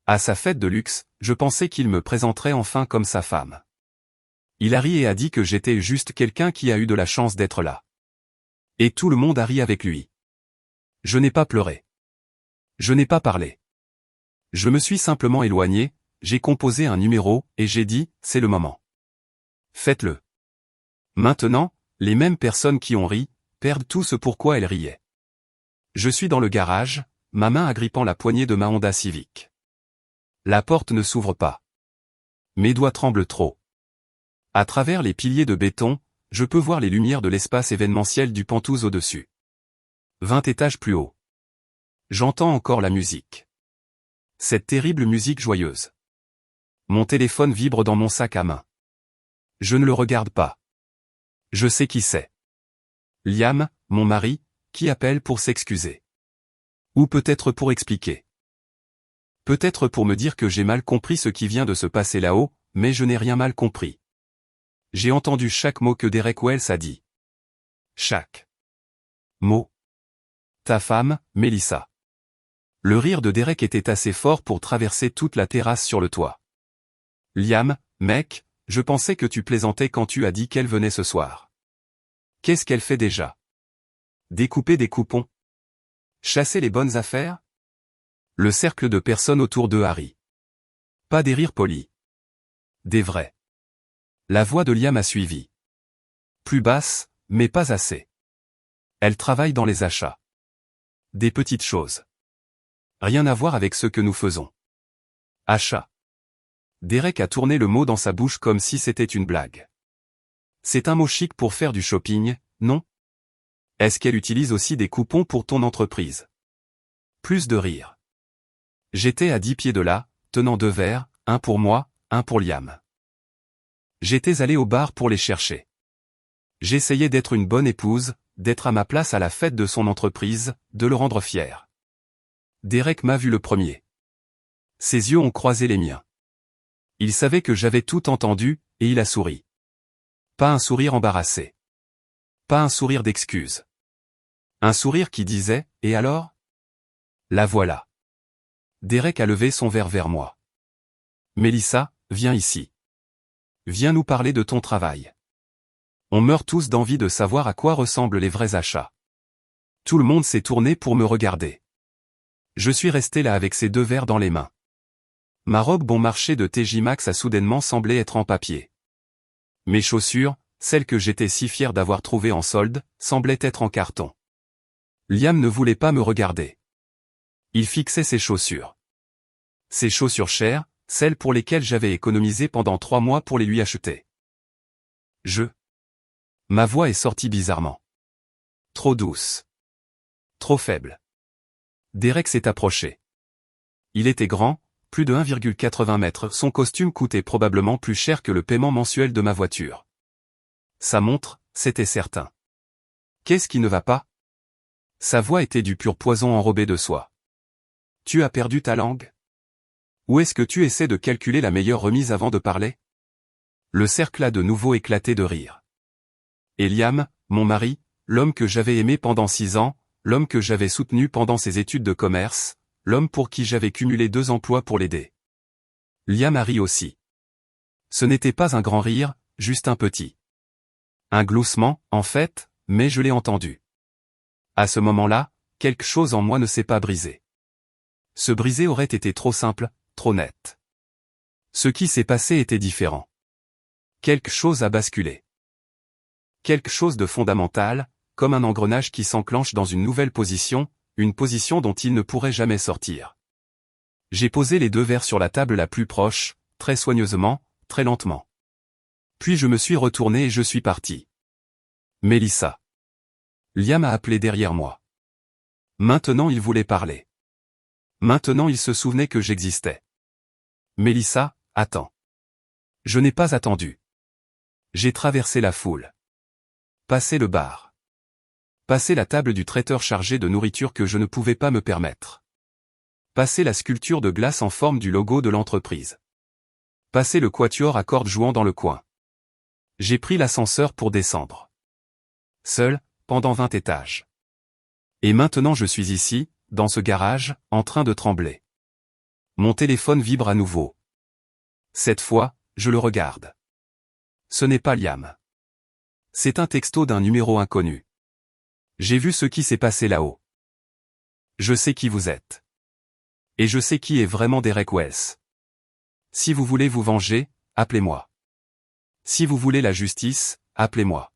À sa fête de luxe, je pensais qu'il me présenterait enfin comme sa femme. Il a ri et a dit que j'étais juste quelqu'un qui a eu de la chance d'être là. Et tout le monde a ri avec lui. Je n'ai pas pleuré. Je n'ai pas parlé. Je me suis simplement éloigné, j'ai composé un numéro, et j'ai dit, c'est le moment. Faites-le. Maintenant, les mêmes personnes qui ont ri, perdent tout ce pourquoi elles riaient. Je suis dans le garage, ma main agrippant la poignée de ma Honda Civic. La porte ne s'ouvre pas. Mes doigts tremblent trop. À travers les piliers de béton, je peux voir les lumières de l'espace événementiel du Penthouse au-dessus. 20 étages plus haut. J'entends encore la musique. Cette terrible musique joyeuse. Mon téléphone vibre dans mon sac à main. Je ne le regarde pas. Je sais qui c'est. Liam, mon mari, qui appelle pour s'excuser. Ou peut-être pour expliquer. Peut-être pour me dire que j'ai mal compris ce qui vient de se passer là-haut, mais je n'ai rien mal compris. J'ai entendu chaque mot que Derek Wells a dit. Chaque mot. Ta femme, Melissa. Le rire de Derek était assez fort pour traverser toute la terrasse sur le toit. Liam, mec, je pensais que tu plaisantais quand tu as dit qu'elle venait ce soir. Qu'est-ce qu'elle fait déjà? Découper des coupons? Chasser les bonnes affaires? Le cercle de personnes autour d'eux a ri. Pas des rires polis. Des vrais. La voix de Liam a suivi. Plus basse, mais pas assez. Elle travaille dans les achats. Des petites choses. Rien à voir avec ce que nous faisons. Achat. Derek a tourné le mot dans sa bouche comme si c'était une blague. C'est un mot chic pour faire du shopping, non? Est-ce qu'elle utilise aussi des coupons pour ton entreprise? Plus de rire. J'étais à 10 pieds de là, tenant 2 verres, un pour moi, un pour Liam. J'étais allé au bar pour les chercher. J'essayais d'être une bonne épouse, d'être à ma place à la fête de son entreprise, de le rendre fier. Derek m'a vu le premier. Ses yeux ont croisé les miens. Il savait que j'avais tout entendu, et il a souri. Pas un sourire embarrassé. Pas un sourire d'excuse. Un sourire qui disait, et alors? La voilà. Derek a levé son verre vers moi. Melissa, viens ici. Viens nous parler de ton travail. On meurt tous d'envie de savoir à quoi ressemblent les vrais achats. Tout le monde s'est tourné pour me regarder. Je suis resté là avec ces 2 verres dans les mains. Ma robe bon marché de TJ Maxx a soudainement semblé être en papier. Mes chaussures, celles que j'étais si fier d'avoir trouvées en solde, semblaient être en carton. Liam ne voulait pas me regarder. Il fixait ses chaussures. Ses chaussures chères, celles pour lesquelles j'avais économisé pendant 3 mois pour les lui acheter. Ma voix est sortie bizarrement. Trop douce. Trop faible. Derek s'est approché. Il était grand, plus de 1,80 mètres, son costume coûtait probablement plus cher que le paiement mensuel de ma voiture. Sa montre, c'était certain. Qu'est-ce qui ne va pas? Sa voix était du pur poison enrobé de soie. Tu as perdu ta langue? Ou est-ce que tu essaies de calculer la meilleure remise avant de parler? Le cercle a de nouveau éclaté de rire. Et Liam, mon mari, l'homme que j'avais aimé pendant 6 ans, l'homme que j'avais soutenu pendant ses études de commerce, l'homme pour qui j'avais cumulé 2 emplois pour l'aider. Liam a ri aussi. Ce n'était pas un grand rire, juste un petit. Un gloussement, en fait, mais je l'ai entendu. À ce moment-là, quelque chose en moi ne s'est pas brisé. Se briser aurait été trop simple, trop net. Ce qui s'est passé était différent. Quelque chose a basculé. Quelque chose de fondamental, comme un engrenage qui s'enclenche dans une nouvelle position, une position dont il ne pourrait jamais sortir. J'ai posé les 2 verres sur la table la plus proche, très soigneusement, très lentement. Puis je me suis retourné et je suis parti. Melissa. Liam a appelé derrière moi. Maintenant il voulait parler. Maintenant il se souvenait que j'existais. Melissa, attends. Je n'ai pas attendu. J'ai traversé la foule. Passé le bar. Passé la table du traiteur chargée de nourriture que je ne pouvais pas me permettre. Passé la sculpture de glace en forme du logo de l'entreprise. Passé le quatuor à cordes jouant dans le coin. J'ai pris l'ascenseur pour descendre. Seul, pendant 20 étages. Et maintenant je suis ici, dans ce garage, en train de trembler. Mon téléphone vibre à nouveau. Cette fois, je le regarde. Ce n'est pas Liam. C'est un texto d'un numéro inconnu. J'ai vu ce qui s'est passé là-haut. Je sais qui vous êtes. Et je sais qui est vraiment Derek Wells. Si vous voulez vous venger, appelez-moi. Si vous voulez la justice, appelez-moi.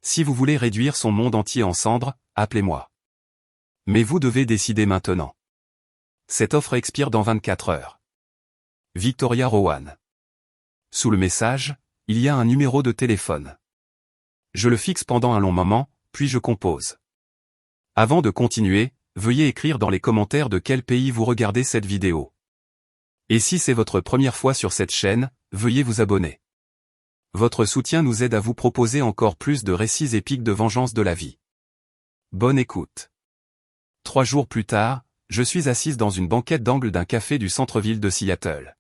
Si vous voulez réduire son monde entier en cendres, appelez-moi. Mais vous devez décider maintenant. Cette offre expire dans 24 heures. Victoria Rowan. Sous le message, il y a un numéro de téléphone. Je le fixe pendant un long moment, puis je compose. Avant de continuer, veuillez écrire dans les commentaires de quel pays vous regardez cette vidéo. Et si c'est votre première fois sur cette chaîne, veuillez vous abonner. Votre soutien nous aide à vous proposer encore plus de récits épiques de vengeance de la vie. Bonne écoute. 3 jours plus tard, je suis assise dans une banquette d'angle d'un café du centre-ville de Seattle.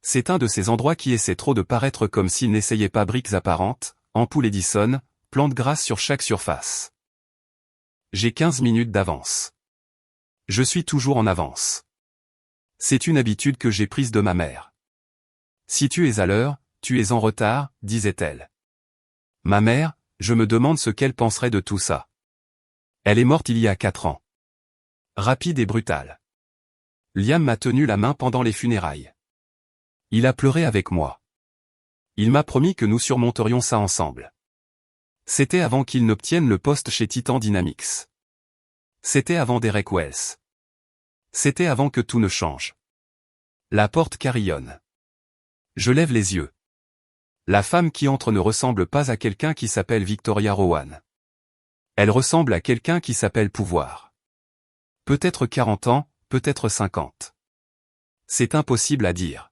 C'est un de ces endroits qui essaie trop de paraître comme s'il n'essayait pas briques apparentes, ampoules Edison, plantes grasses sur chaque surface. J'ai 15 minutes d'avance. Je suis toujours en avance. C'est une habitude que j'ai prise de ma mère. Si tu es à l'heure, tu es en retard, disait-elle. Ma mère, je me demande ce qu'elle penserait de tout ça. Elle est morte il y a 4 ans. Rapide et brutale. Liam m'a tenu la main pendant les funérailles. Il a pleuré avec moi. Il m'a promis que nous surmonterions ça ensemble. C'était avant qu'il n'obtienne le poste chez Titan Dynamics. C'était avant Derek Wells. C'était avant que tout ne change. La porte carillonne. Je lève les yeux. La femme qui entre ne ressemble pas à quelqu'un qui s'appelle Victoria Rowan. Elle ressemble à quelqu'un qui s'appelle Pouvoir. Peut-être 40 ans, peut-être 50. C'est impossible à dire.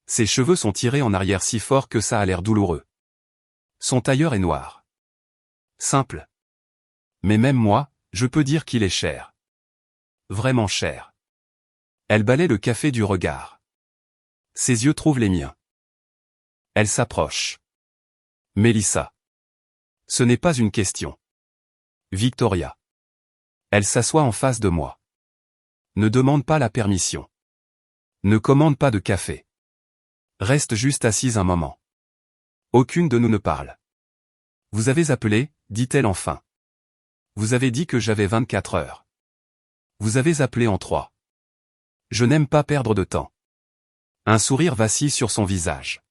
Ses cheveux sont tirés en arrière si fort que ça a l'air douloureux. Son tailleur est noir. Simple. Mais même moi, je peux dire qu'il est cher. Vraiment cher. Elle balaie le café du regard. Ses yeux trouvent les miens. Elle s'approche. Mélissa. Ce n'est pas une question. Victoria. Elle s'assoit en face de moi. Ne demande pas la permission. Ne commande pas de café. Reste juste assise un moment. Aucune de nous ne parle. Vous avez appelé, dit-elle enfin. Vous avez dit que j'avais 24 heures. Vous avez appelé en 3. Je n'aime pas perdre de temps. Un sourire vacille sur son visage.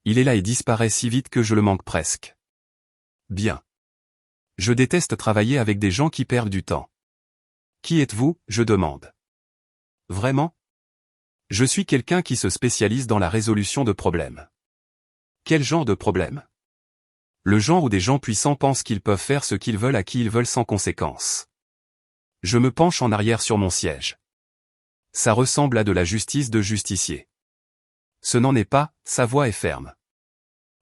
Il est là et disparaît si vite que je le manque presque. Bien. Je déteste travailler avec des gens qui perdent du temps. Qui êtes-vous, je demande. Vraiment? Je suis quelqu'un qui se spécialise dans la résolution de problèmes. Quel genre de problème? Le genre où des gens puissants pensent qu'ils peuvent faire ce qu'ils veulent à qui ils veulent sans conséquence. Je me penche en arrière sur mon siège. Ça ressemble à de la justice de justicier. Ce n'en est pas, sa voix est ferme.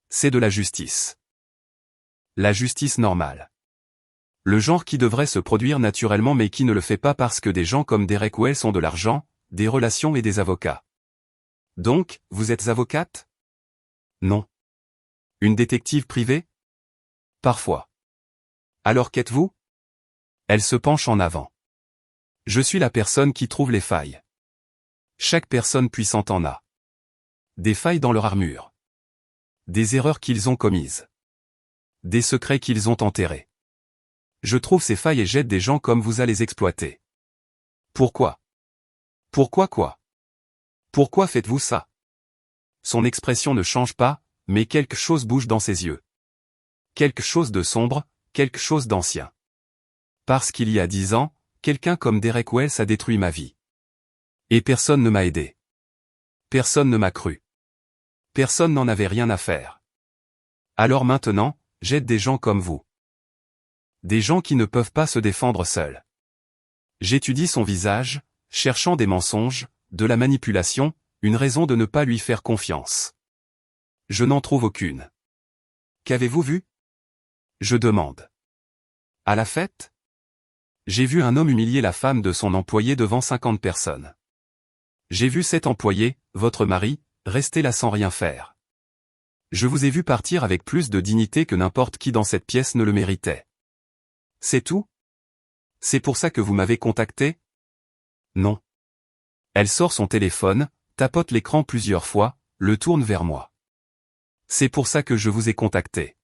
C'est de la justice. La justice normale. Le genre qui devrait se produire naturellement mais qui ne le fait pas parce que des gens comme Derek Wells ont de l'argent, des relations et des avocats. Donc, vous êtes avocate? Non. Une détective privée? Parfois. Alors qu'êtes-vous? Elle se penche en avant. Je suis la personne qui trouve les failles. Chaque personne puissante en a. Des failles dans leur armure. Des erreurs qu'ils ont commises. Des secrets qu'ils ont enterrés. Je trouve ces failles et jette des gens comme vous à les exploiter. Pourquoi? Pourquoi quoi? Pourquoi faites-vous ça? Son expression ne change pas, mais quelque chose bouge dans ses yeux. Quelque chose de sombre, quelque chose d'ancien. Parce qu'il y a 10 ans, quelqu'un comme Derek Wells a détruit ma vie. Et personne ne m'a aidé. Personne ne m'a cru. Personne n'en avait rien à faire. Alors maintenant, j'aide des gens comme vous. Des gens qui ne peuvent pas se défendre seuls. J'étudie son visage, cherchant des mensonges, de la manipulation, une raison de ne pas lui faire confiance. Je n'en trouve aucune. Qu'avez-vous vu? Je demande. À la fête? J'ai vu un homme humilier la femme de son employé devant 50 personnes. J'ai vu cet employé, votre mari, rester là sans rien faire. Je vous ai vu partir avec plus de dignité que n'importe qui dans cette pièce ne le méritait. C'est tout? C'est pour ça que vous m'avez contacté? Non. Elle sort son téléphone, tapote l'écran plusieurs fois, le tourne vers moi. C'est pour ça que je vous ai contacté.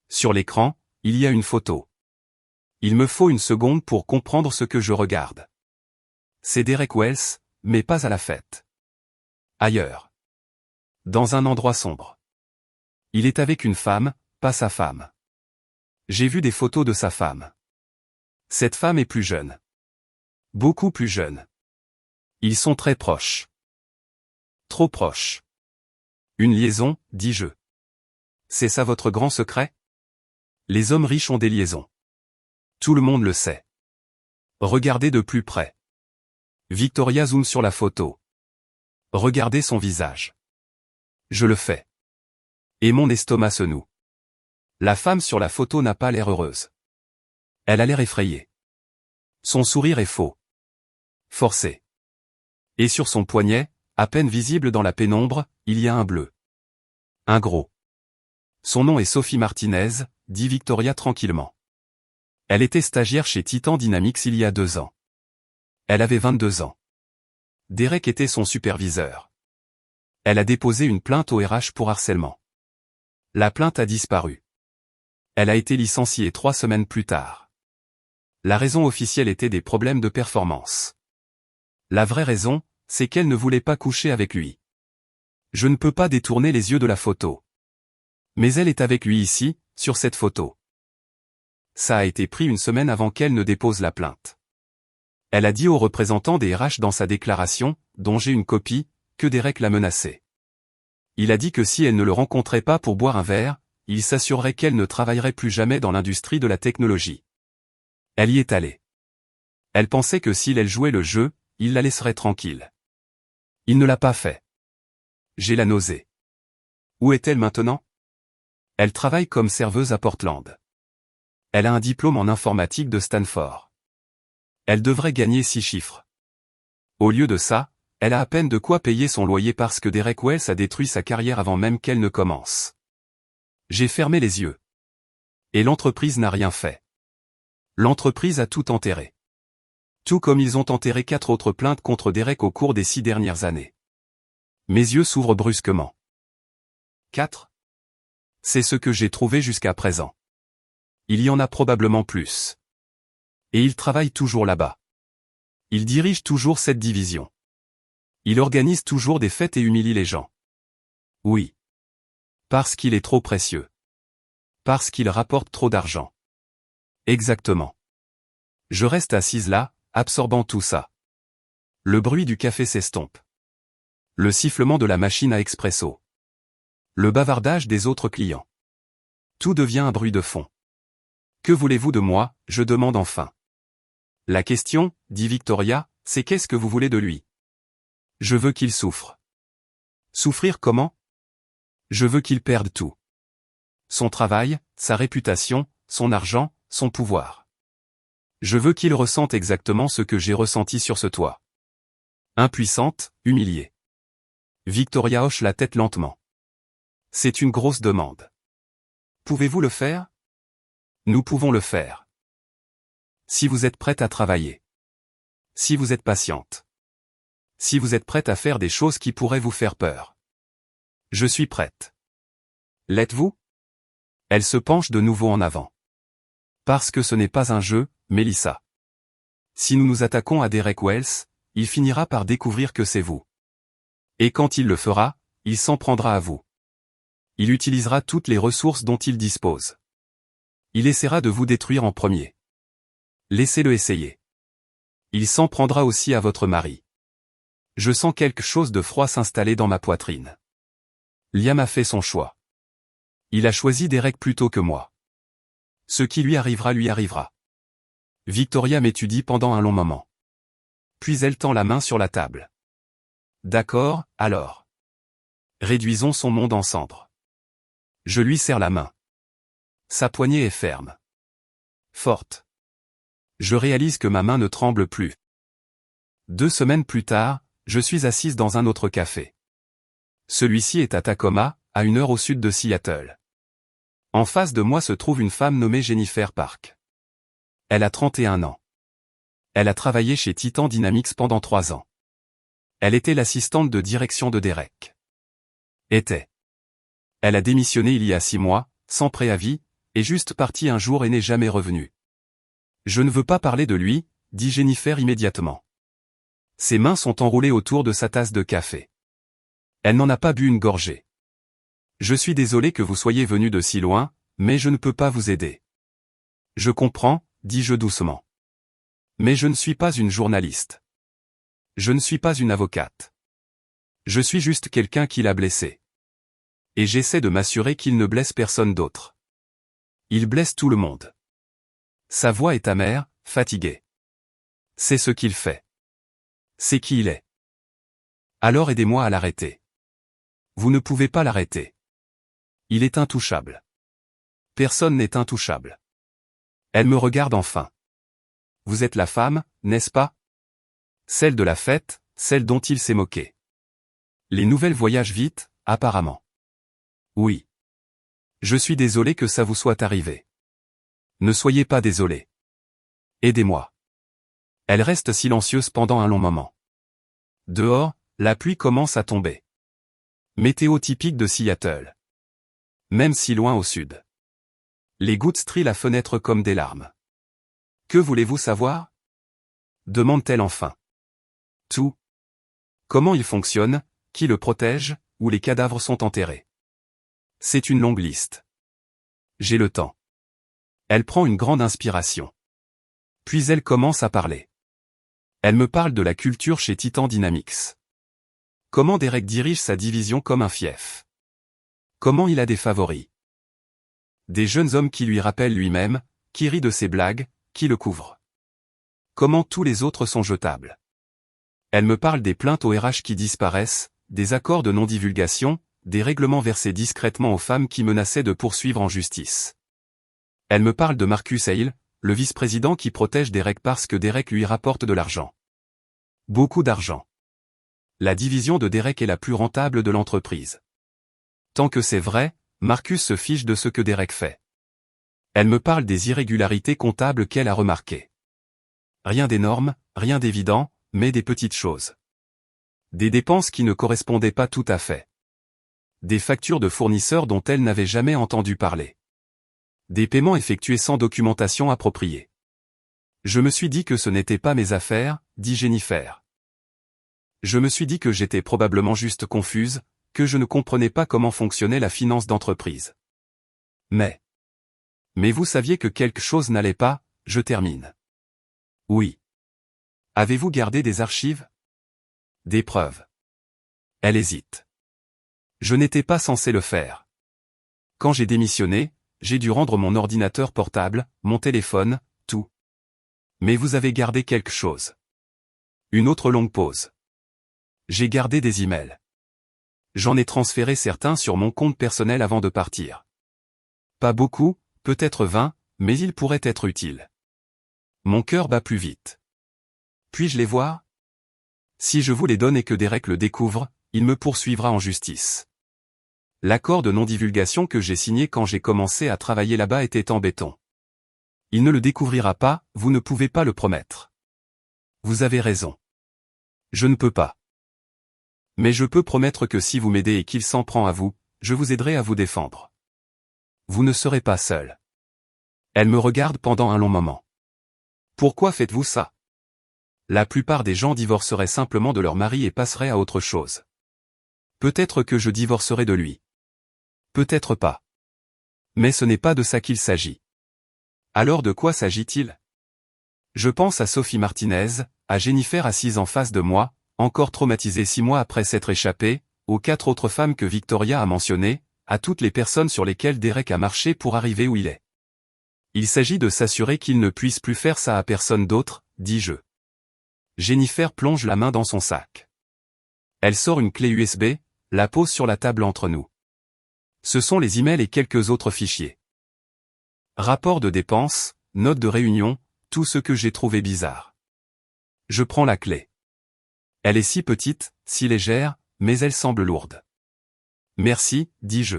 Sur l'écran, il y a une photo. Il me faut une seconde pour comprendre ce que je regarde. C'est Derek Wells, mais pas à la fête. Ailleurs. Dans un endroit sombre. Il est avec une femme, pas sa femme. J'ai vu des photos de sa femme. Cette femme est plus jeune. Beaucoup plus jeune. Ils sont très proches. Trop proches. Une liaison, dis-je. C'est ça votre grand secret? Les hommes riches ont des liaisons. Tout le monde le sait. Regardez de plus près. Victoria zoome sur la photo. Regardez son visage. Je le fais. Et mon estomac se noue. La femme sur la photo n'a pas l'air heureuse. Elle a l'air effrayée. Son sourire est faux. Forcé. Et sur son poignet, à peine visible dans la pénombre, il y a un bleu. Un gros. Son nom est Sophie Martinez, dit Victoria tranquillement. Elle était stagiaire chez Titan Dynamics il y a 2 ans. Elle avait 22 ans. Derek était son superviseur. Elle a déposé une plainte au RH pour harcèlement. La plainte a disparu. Elle a été licenciée 3 semaines plus tard. La raison officielle était des problèmes de performance. La vraie raison, c'est qu'elle ne voulait pas coucher avec lui. Je ne peux pas détourner les yeux de la photo. Mais elle est avec lui ici, sur cette photo. Ça a été pris 1 semaine avant qu'elle ne dépose la plainte. Elle a dit aux représentants des RH dans sa déclaration, dont j'ai une copie, que Derek la menaçait. Il a dit que si elle ne le rencontrait pas pour boire un verre, il s'assurerait qu'elle ne travaillerait plus jamais dans l'industrie de la technologie. Elle y est allée. Elle pensait que s'il elle jouait le jeu, il la laisserait tranquille. Il ne l'a pas fait. J'ai la nausée. Où est-elle maintenant? Elle travaille comme serveuse à Portland. Elle a un diplôme en informatique de Stanford. Elle devrait gagner 6 chiffres. Au lieu de ça, elle a à peine de quoi payer son loyer parce que Derek Wells a détruit sa carrière avant même qu'elle ne commence. J'ai fermé les yeux. Et l'entreprise n'a rien fait. L'entreprise a tout enterré. Tout comme ils ont enterré 4 autres plaintes contre Derek au cours des 6 dernières années. Mes yeux s'ouvrent brusquement. 4. C'est ce que j'ai trouvé jusqu'à présent. Il y en a probablement plus. Et il travaille toujours là-bas. Il dirige toujours cette division. Il organise toujours des fêtes et humilie les gens. Oui. Parce qu'il est trop précieux. Parce qu'il rapporte trop d'argent. Exactement. Je reste assise là, absorbant tout ça. Le bruit du café s'estompe. Le sifflement de la machine à expresso. Le bavardage des autres clients. Tout devient un bruit de fond. Que voulez-vous de moi, je demande enfin. La question, dit Victoria, c'est qu'est-ce que vous voulez de lui? Je veux qu'il souffre. Souffrir comment? Je veux qu'il perde tout. Son travail, sa réputation, son argent, son pouvoir. Je veux qu'il ressente exactement ce que j'ai ressenti sur ce toit. Impuissante, humiliée. Victoria hoche la tête lentement. C'est une grosse demande. Pouvez-vous le faire? Nous pouvons le faire. Si vous êtes prête à travailler. Si vous êtes patiente. Si vous êtes prête à faire des choses qui pourraient vous faire peur. Je suis prête. L'êtes-vous? Elle se penche de nouveau en avant. Parce que ce n'est pas un jeu, Melissa. Si nous nous attaquons à Derek Wells, il finira par découvrir que c'est vous. Et quand il le fera, il s'en prendra à vous. Il utilisera toutes les ressources dont il dispose. Il essaiera de vous détruire en premier. Laissez-le essayer. Il s'en prendra aussi à votre mari. Je sens quelque chose de froid s'installer dans ma poitrine. Liam a fait son choix. Il a choisi Derek plutôt que moi. Ce qui lui arrivera lui arrivera. Victoria m'étudie pendant un long moment. Puis elle tend la main sur la table. D'accord, alors. Réduisons son monde en cendres. Je lui serre la main. Sa poignée est ferme. Forte. Je réalise que ma main ne tremble plus. 2 semaines plus tard, je suis assise dans un autre café. Celui-ci est à Tacoma, à 1 heure au sud de Seattle. En face de moi se trouve une femme nommée Jennifer Park. Elle a 31 ans. Elle a travaillé chez Titan Dynamics pendant 3 ans. Elle était l'assistante de direction de Derek. Elle a démissionné il y a 6 mois, sans préavis, est juste partie un jour et n'est jamais revenue. Je ne veux pas parler de lui, dit Jennifer immédiatement. Ses mains sont enroulées autour de sa tasse de café. Elle n'en a pas bu une gorgée. Je suis désolé que vous soyez venu de si loin, mais je ne peux pas vous aider. Je comprends, dis-je doucement. Mais je ne suis pas une journaliste. Je ne suis pas une avocate. Je suis juste quelqu'un qui l'a blessé. Et j'essaie de m'assurer qu'il ne blesse personne d'autre. Il blesse tout le monde. Sa voix est amère, fatiguée. C'est ce qu'il fait. C'est qui il est. Alors aidez-moi à l'arrêter. Vous ne pouvez pas l'arrêter. Il est intouchable. Personne n'est intouchable. Elle me regarde enfin. Vous êtes la femme, n'est-ce pas? Celle de la fête, celle dont il s'est moqué. Les nouvelles voyagent vite, apparemment. Oui. Je suis désolé que ça vous soit arrivé. Ne soyez pas désolé. Aidez-moi. Elle reste silencieuse pendant un long moment. Dehors, la pluie commence à tomber. Météo typique de Seattle. Même si loin au sud. Les gouttes strient la fenêtre comme des larmes. Que voulez-vous savoir? Demande-t-elle enfin. Tout. Comment il fonctionne, qui le protège, où les cadavres sont enterrés. C'est une longue liste. J'ai le temps. Elle prend une grande inspiration. Puis elle commence à parler. Elle me parle de la culture chez Titan Dynamics. Comment Derek dirige sa division comme un fief. Comment il a des favoris. Des jeunes hommes qui lui rappellent lui-même, qui rient de ses blagues, qui le couvrent. Comment tous les autres sont jetables. Elle me parle des plaintes au RH qui disparaissent, des accords de non-divulgation, des règlements versés discrètement aux femmes qui menaçaient de poursuivre en justice. Elle me parle de Marcus Hale, le vice-président qui protège Derek parce que Derek lui rapporte de l'argent. Beaucoup d'argent. La division de Derek est la plus rentable de l'entreprise. Tant que c'est vrai, Marcus se fiche de ce que Derek fait. Elle me parle des irrégularités comptables qu'elle a remarquées. Rien d'énorme, rien d'évident, mais des petites choses. Des dépenses qui ne correspondaient pas tout à fait. Des factures de fournisseurs dont elle n'avait jamais entendu parler. Des paiements effectués sans documentation appropriée. Je me suis dit que ce n'était pas mes affaires, dit Jennifer. Je me suis dit que j'étais probablement juste confuse, que je ne comprenais pas comment fonctionnait la finance d'entreprise. Mais vous saviez que quelque chose n'allait pas, je termine. Oui. Avez-vous gardé des archives? Des preuves. Elle hésite. Je n'étais pas censé le faire. Quand j'ai démissionné, j'ai dû rendre mon ordinateur portable, mon téléphone, tout. Mais vous avez gardé quelque chose. Une autre longue pause. J'ai gardé des emails. J'en ai transféré certains sur mon compte personnel avant de partir. Pas beaucoup, peut-être 20, mais ils pourraient être utiles. Mon cœur bat plus vite. Puis-je les voir? Si je vous les donne et que Derek le découvre, il me poursuivra en justice. L'accord de non-divulgation que j'ai signé quand j'ai commencé à travailler là-bas était en béton. Il ne le découvrira pas, vous ne pouvez pas le promettre. Vous avez raison. Je ne peux pas. Mais je peux promettre que si vous m'aidez et qu'il s'en prend à vous, je vous aiderai à vous défendre. Vous ne serez pas seul. Elle me regarde pendant un long moment. Pourquoi faites-vous ça? La plupart des gens divorceraient simplement de leur mari et passeraient à autre chose. Peut-être que je divorcerai de lui. Peut-être pas. Mais ce n'est pas de ça qu'il s'agit. Alors de quoi s'agit-il? Je pense à Sophie Martinez, à Jennifer assise en face de moi, encore traumatisée 6 mois après s'être échappée, aux 4 autres femmes que Victoria a mentionnées, à toutes les personnes sur lesquelles Derek a marché pour arriver où il est. Il s'agit de s'assurer qu'il ne puisse plus faire ça à personne d'autre, dis-je. Jennifer plonge la main dans son sac. Elle sort une clé USB, la pose sur la table entre nous. Ce sont les emails et quelques autres fichiers. Rapport de dépenses, notes de réunion, tout ce que j'ai trouvé bizarre. Je prends la clé. Elle est si petite, si légère, mais elle semble lourde. Merci, dis-je.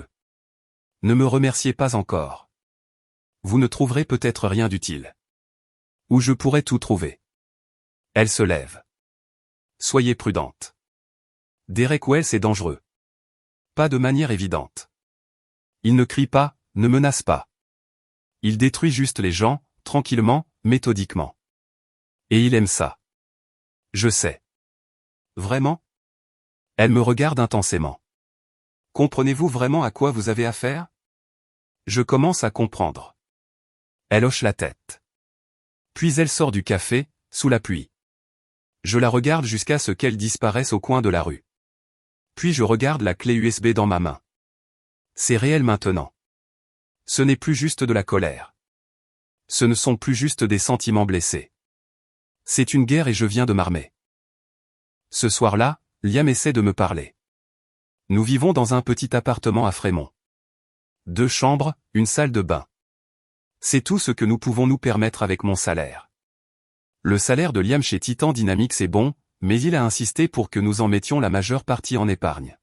Ne me remerciez pas encore. Vous ne trouverez peut-être rien d'utile. Ou je pourrais tout trouver. Elle se lève. Soyez prudente. Derek Wells est dangereux. Pas de manière évidente. Il ne crie pas, ne menace pas. Il détruit juste les gens, tranquillement, méthodiquement. Et il aime ça. Je sais. Vraiment? Elle me regarde intensément. Comprenez-vous vraiment à quoi vous avez affaire? Je commence à comprendre. Elle hoche la tête. Puis elle sort du café, sous la pluie. Je la regarde jusqu'à ce qu'elle disparaisse au coin de la rue. Puis je regarde la clé USB dans ma main. C'est réel maintenant. Ce n'est plus juste de la colère. Ce ne sont plus juste des sentiments blessés. C'est une guerre et je viens de m'armer. Ce soir-là, Liam essaie de me parler. Nous vivons dans un petit appartement à Fremont. 2 chambres, une salle de bain. C'est tout ce que nous pouvons nous permettre avec mon salaire. Le salaire de Liam chez Titan Dynamics est bon, mais il a insisté pour que nous en mettions la majeure partie en épargne.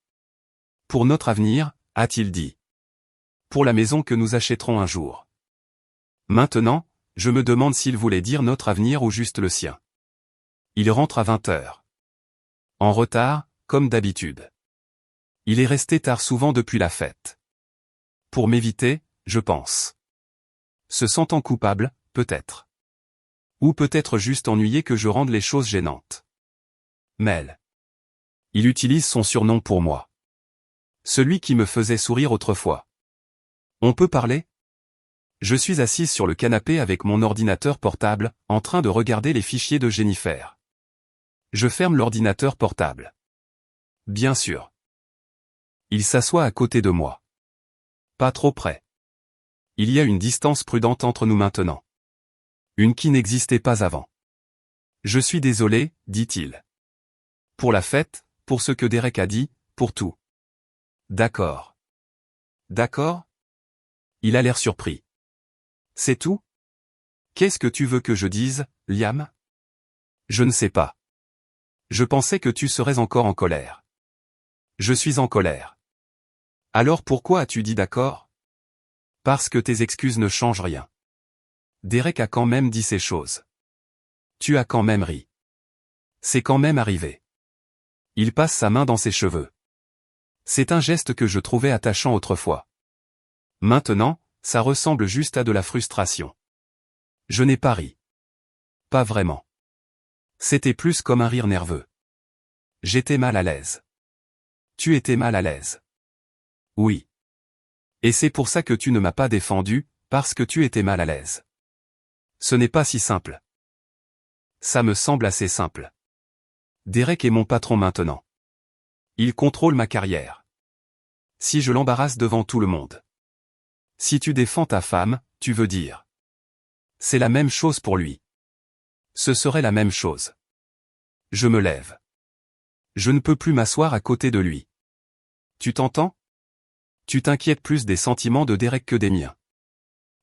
Pour notre avenir, a-t-il dit. Pour la maison que nous achèterons un jour. Maintenant, je me demande s'il voulait dire notre avenir ou juste le sien. Il rentre à 20 heures. En retard, comme d'habitude. Il est resté tard souvent depuis la fête. Pour m'éviter, je pense. Se sentant coupable, peut-être. Ou peut-être juste ennuyé que je rende les choses gênantes. Mel. Il utilise son surnom pour moi. Celui qui me faisait sourire autrefois. On peut parler? Je suis assise sur le canapé avec mon ordinateur portable, en train de regarder les fichiers de Jennifer. Je ferme l'ordinateur portable. Bien sûr. Il s'assoit à côté de moi. Pas trop près. Il y a une distance prudente entre nous maintenant. Une qui n'existait pas avant. Je suis désolé, dit-il. Pour la fête, pour ce que Derek a dit, pour tout. D'accord. D'accord? Il a l'air surpris. C'est tout? Qu'est-ce que tu veux que je dise, Liam? Je ne sais pas. Je pensais que tu serais encore en colère. Je suis en colère. Alors pourquoi as-tu dit d'accord? Parce que tes excuses ne changent rien. Derek a quand même dit ces choses. Tu as quand même ri. C'est quand même arrivé. Il passe sa main dans ses cheveux. C'est un geste que je trouvais attachant autrefois. Maintenant, ça ressemble juste à de la frustration. Je n'ai pas ri. Pas vraiment. C'était plus comme un rire nerveux. J'étais mal à l'aise. Tu étais mal à l'aise. Oui. Et c'est pour ça que tu ne m'as pas défendu, parce que tu étais mal à l'aise. Ce n'est pas si simple. Ça me semble assez simple. Derek est mon patron maintenant. Il contrôle ma carrière. Si je l'embarrasse devant tout le monde. Si tu défends ta femme, tu veux dire. C'est la même chose pour lui. Ce serait la même chose. Je me lève. Je ne peux plus m'asseoir à côté de lui. Tu t'entends? Tu t'inquiètes plus des sentiments de Derek que des miens.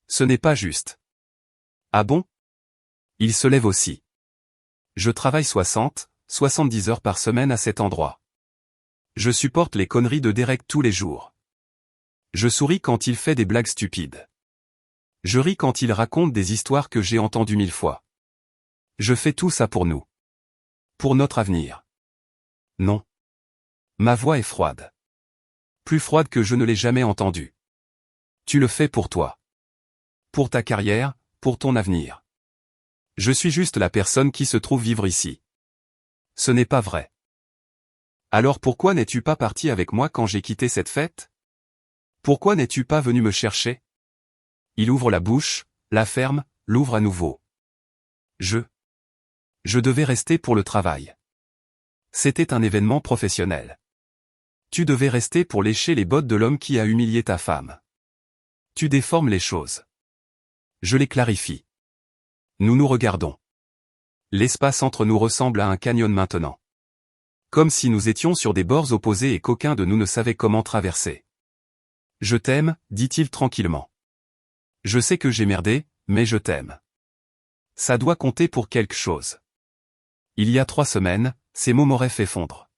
Ce n'est pas juste. Ah bon? Il se lève aussi. Je travaille 70 heures par semaine à cet endroit. Je supporte les conneries de Derek tous les jours. Je souris quand il fait des blagues stupides. Je ris quand il raconte des histoires que j'ai entendues 1000 fois. Je fais tout ça pour nous. Pour notre avenir. Non. Ma voix est froide. Plus froide que je ne l'ai jamais entendue. Tu le fais pour toi. Pour ta carrière, pour ton avenir. Je suis juste la personne qui se trouve vivre ici. Ce n'est pas vrai. Alors pourquoi n'es-tu pas parti avec moi quand j'ai quitté cette fête? Pourquoi n'es-tu pas venu me chercher? Il ouvre la bouche, la ferme, l'ouvre à nouveau. Je devais rester pour le travail. C'était un événement professionnel. Tu devais rester pour lécher les bottes de l'homme qui a humilié ta femme. Tu déformes les choses. Je les clarifie. Nous nous regardons. L'espace entre nous ressemble à un canyon maintenant. Comme si nous étions sur des bords opposés et qu'aucun de nous ne savait comment traverser. Je t'aime, dit-il tranquillement. Je sais que j'ai merdé, mais je t'aime. Ça doit compter pour quelque chose. Il y a 3 semaines, ces mots m'auraient fait fondre.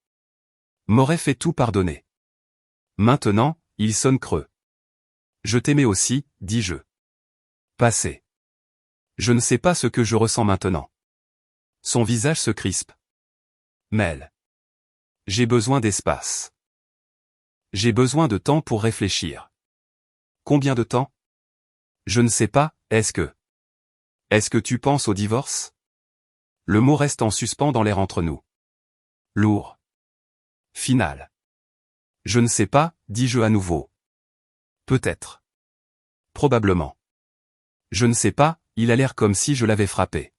M'auraient fait tout pardonner. Maintenant, ils sonnent creux. Je t'aimais aussi, dis-je. Passé. Je ne sais pas ce que je ressens maintenant. Son visage se crispe. Mel. J'ai besoin d'espace. J'ai besoin de temps pour réfléchir. Combien de temps? Je ne sais pas, Est-ce que tu penses au divorce? Le mot reste en suspens dans l'air entre nous. Lourd. Final. Je ne sais pas, dis-je à nouveau. Peut-être. Probablement. Je ne sais pas, il a l'air comme si je l'avais frappé.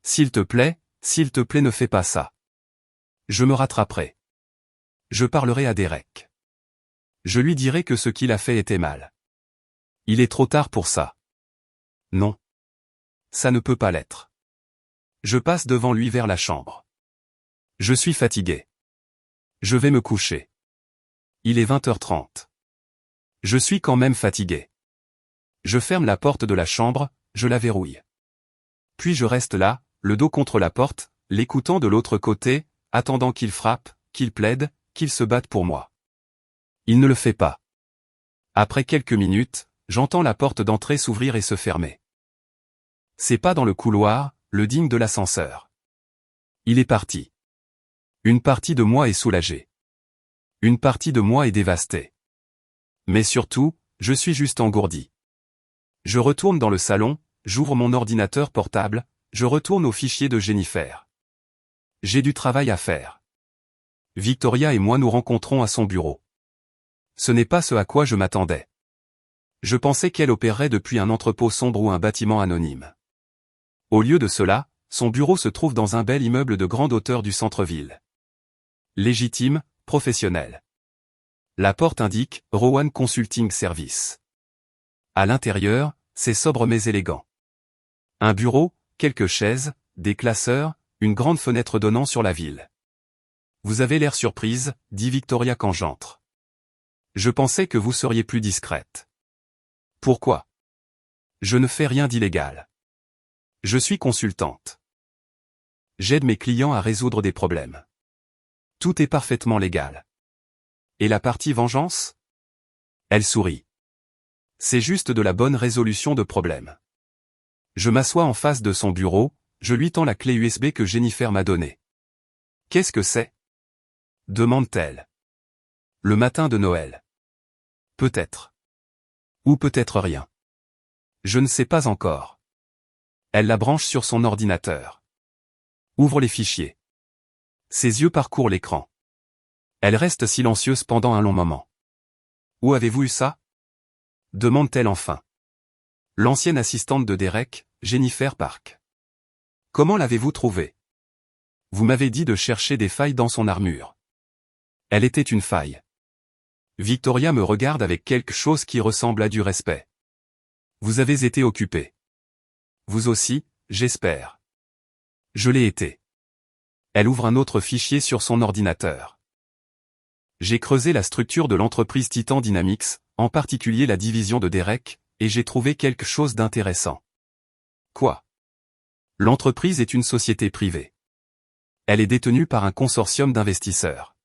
S'il te plaît, ne fais pas ça. Je me rattraperai. Je parlerai à Derek. Je lui dirai que ce qu'il a fait était mal. Il est trop tard pour ça. Non. Ça ne peut pas l'être. Je passe devant lui vers la chambre. Je suis fatigué. Je vais me coucher. Il est 20h30. Je suis quand même fatigué. Je ferme la porte de la chambre, je la verrouille. Puis je reste là, le dos contre la porte, l'écoutant de l'autre côté, attendant qu'il frappe, qu'il plaide, qu'il se batte pour moi. Il ne le fait pas. Après quelques minutes, j'entends la porte d'entrée s'ouvrir et se fermer. C'est pas dans le couloir, le digne de l'ascenseur. Il est parti. Une partie de moi est soulagée. Une partie de moi est dévastée. Mais surtout, je suis juste engourdi. Je retourne dans le salon, j'ouvre mon ordinateur portable, je retourne au fichier de Jennifer. J'ai du travail à faire. Victoria et moi nous rencontrons à son bureau. Ce n'est pas ce à quoi je m'attendais. Je pensais qu'elle opérerait depuis un entrepôt sombre ou un bâtiment anonyme. Au lieu de cela, son bureau se trouve dans un bel immeuble de grande hauteur du centre-ville. Légitime, professionnel. La porte indique « Rowan Consulting Service ». À l'intérieur, c'est sobre mais élégant. Un bureau, quelques chaises, des classeurs, une grande fenêtre donnant sur la ville. Vous avez l'air surprise, dit Victoria quand j'entre. Je pensais que vous seriez plus discrète. Pourquoi? Je ne fais rien d'illégal. Je suis consultante. J'aide mes clients à résoudre des problèmes. Tout est parfaitement légal. Et la partie vengeance? Elle sourit. C'est juste de la bonne résolution de problèmes. Je m'assois en face de son bureau, je lui tends la clé USB que Jennifer m'a donnée. Qu'est-ce que c'est? Demande-t-elle. Le matin de Noël. Peut-être. Ou peut-être rien. Je ne sais pas encore. Elle la branche sur son ordinateur. Ouvre les fichiers. Ses yeux parcourent l'écran. Elle reste silencieuse pendant un long moment. Où avez-vous eu ça? Demande-t-elle enfin. L'ancienne assistante de Derek, Jennifer Park. Comment l'avez-vous trouvé? Vous m'avez dit de chercher des failles dans son armure. Elle était une faille. Victoria me regarde avec quelque chose qui ressemble à du respect. Vous avez été occupé. Vous aussi, j'espère. Je l'ai été. Elle ouvre un autre fichier sur son ordinateur. J'ai creusé la structure de l'entreprise Titan Dynamics, en particulier la division de Derek, et j'ai trouvé quelque chose d'intéressant. Quoi? L'entreprise est une société privée. Elle est détenue par un consortium d'investisseurs.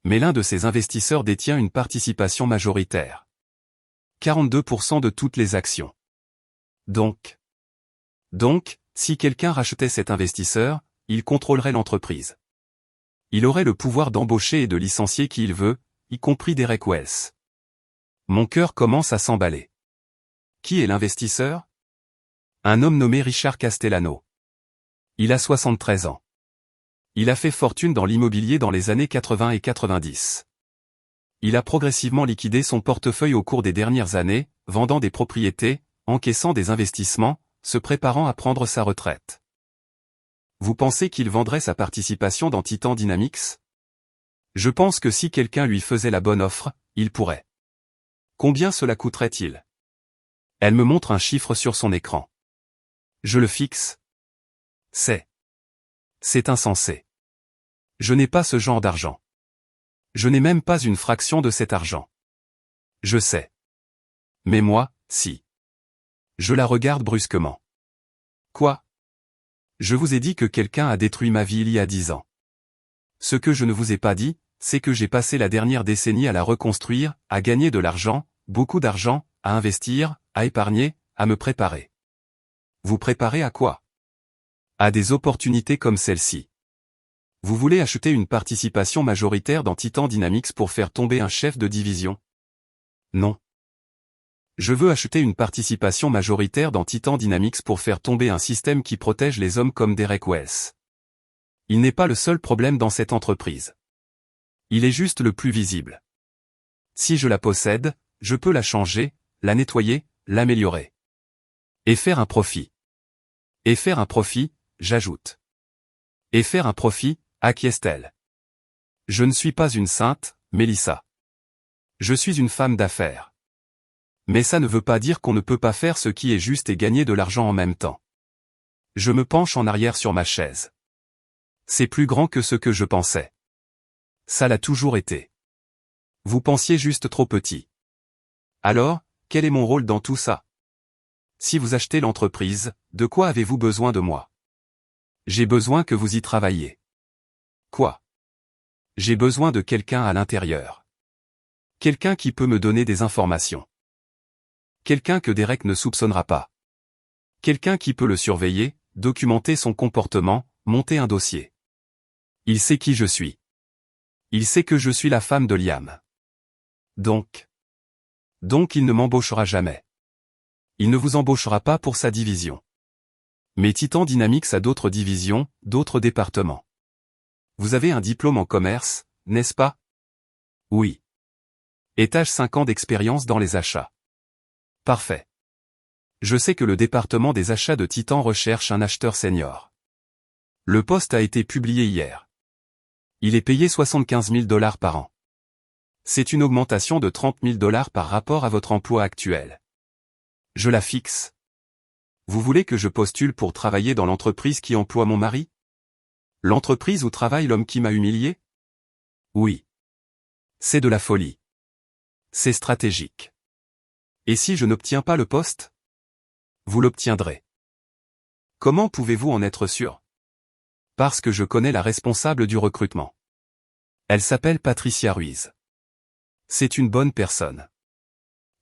Mais l'un de ces investisseurs détient une participation majoritaire. 42% de toutes les actions. Donc, si quelqu'un rachetait cet investisseur, il contrôlerait l'entreprise. Il aurait le pouvoir d'embaucher et de licencier qui il veut, y compris Derek Wells. Mon cœur commence à s'emballer. Qui est l'investisseur? Un homme nommé Richard Castellano. Il a 73 ans. Il a fait fortune dans l'immobilier dans les années 80 et 90. Il a progressivement liquidé son portefeuille au cours des dernières années, vendant des propriétés, encaissant des investissements, se préparant à prendre sa retraite. Vous pensez qu'il vendrait sa participation dans Titan Dynamics? Je pense que si quelqu'un lui faisait la bonne offre, il pourrait. Combien cela coûterait-il? Elle me montre un chiffre sur son écran. Je le fixe. C'est insensé. Je n'ai pas ce genre d'argent. Je n'ai même pas une fraction de cet argent. Je sais. Mais moi, si. Je la regarde brusquement. Quoi? Je vous ai dit que quelqu'un a détruit ma vie il y a 10 ans. Ce que je ne vous ai pas dit, c'est que j'ai passé la dernière décennie à la reconstruire, à gagner de l'argent, beaucoup d'argent, à investir, à épargner, à me préparer. Vous préparez à quoi? À des opportunités comme celle-ci. Vous voulez acheter une participation majoritaire dans Titan Dynamics pour faire tomber un chef de division? Non. Je veux acheter une participation majoritaire dans Titan Dynamics pour faire tomber un système qui protège les hommes comme Derek Wells. Il n'est pas le seul problème dans cette entreprise. Il est juste le plus visible. Si je la possède, je peux la changer, la nettoyer, l'améliorer. Et faire un profit. Et faire un profit, j'ajoute. Et faire un profit, acquiesce-t-elle. Je ne suis pas une sainte, Mélissa. Je suis une femme d'affaires. Mais ça ne veut pas dire qu'on ne peut pas faire ce qui est juste et gagner de l'argent en même temps. Je me penche en arrière sur ma chaise. C'est plus grand que ce que je pensais. Ça l'a toujours été. Vous pensiez juste trop petit. Alors, quel est mon rôle dans tout ça? Si vous achetez l'entreprise, de quoi avez-vous besoin de moi? J'ai besoin que vous y travailliez. Quoi? J'ai besoin de quelqu'un à l'intérieur. Quelqu'un qui peut me donner des informations. Quelqu'un que Derek ne soupçonnera pas. Quelqu'un qui peut le surveiller, documenter son comportement, monter un dossier. Il sait qui je suis. Il sait que je suis la femme de Liam. Donc il ne m'embauchera jamais. Il ne vous embauchera pas pour sa division. Mais Titan Dynamics a d'autres divisions, d'autres départements. Vous avez un diplôme en commerce, n'est-ce pas? Oui. Étage 5 ans d'expérience dans les achats. Parfait. Je sais que le département des achats de Titan recherche un acheteur senior. Le poste a été publié hier. Il est payé 75 000 $ par an. C'est une augmentation de 30 000 $ par rapport à votre emploi actuel. Je la fixe. Vous voulez que je postule pour travailler dans l'entreprise qui emploie mon mari? L'entreprise où travaille l'homme qui m'a humilié? Oui. C'est de la folie. C'est stratégique. Et si je n'obtiens pas le poste? Vous l'obtiendrez. Comment pouvez-vous en être sûr? Parce que je connais la responsable du recrutement. Elle s'appelle Patricia Ruiz. C'est une bonne personne.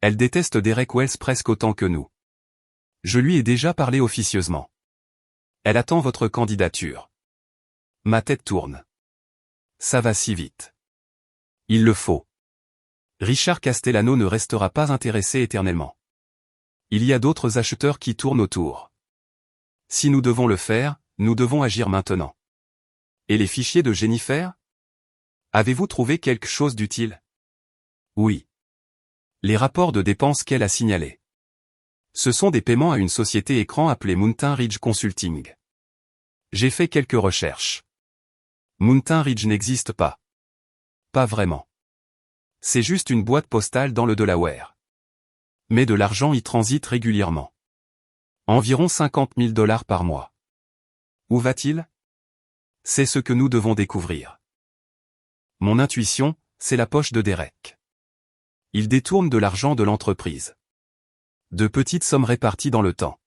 Elle déteste Derek Wells presque autant que nous. Je lui ai déjà parlé officieusement. Elle attend votre candidature. Ma tête tourne. Ça va si vite. Il le faut. Richard Castellano ne restera pas intéressé éternellement. Il y a d'autres acheteurs qui tournent autour. Si nous devons le faire, nous devons agir maintenant. Et les fichiers de Jennifer? Avez-vous trouvé quelque chose d'utile? Oui. Les rapports de dépenses qu'elle a signalés. Ce sont des paiements à une société écran appelée Mountain Ridge Consulting. J'ai fait quelques recherches. Mountain Ridge n'existe pas. Pas vraiment. C'est juste une boîte postale dans le Delaware. Mais de l'argent y transite régulièrement. Environ 50 000 $ par mois. Où va-t-il? C'est ce que nous devons découvrir. Mon intuition, c'est la poche de Derek. Il détourne de l'argent de l'entreprise. De petites sommes réparties dans le temps.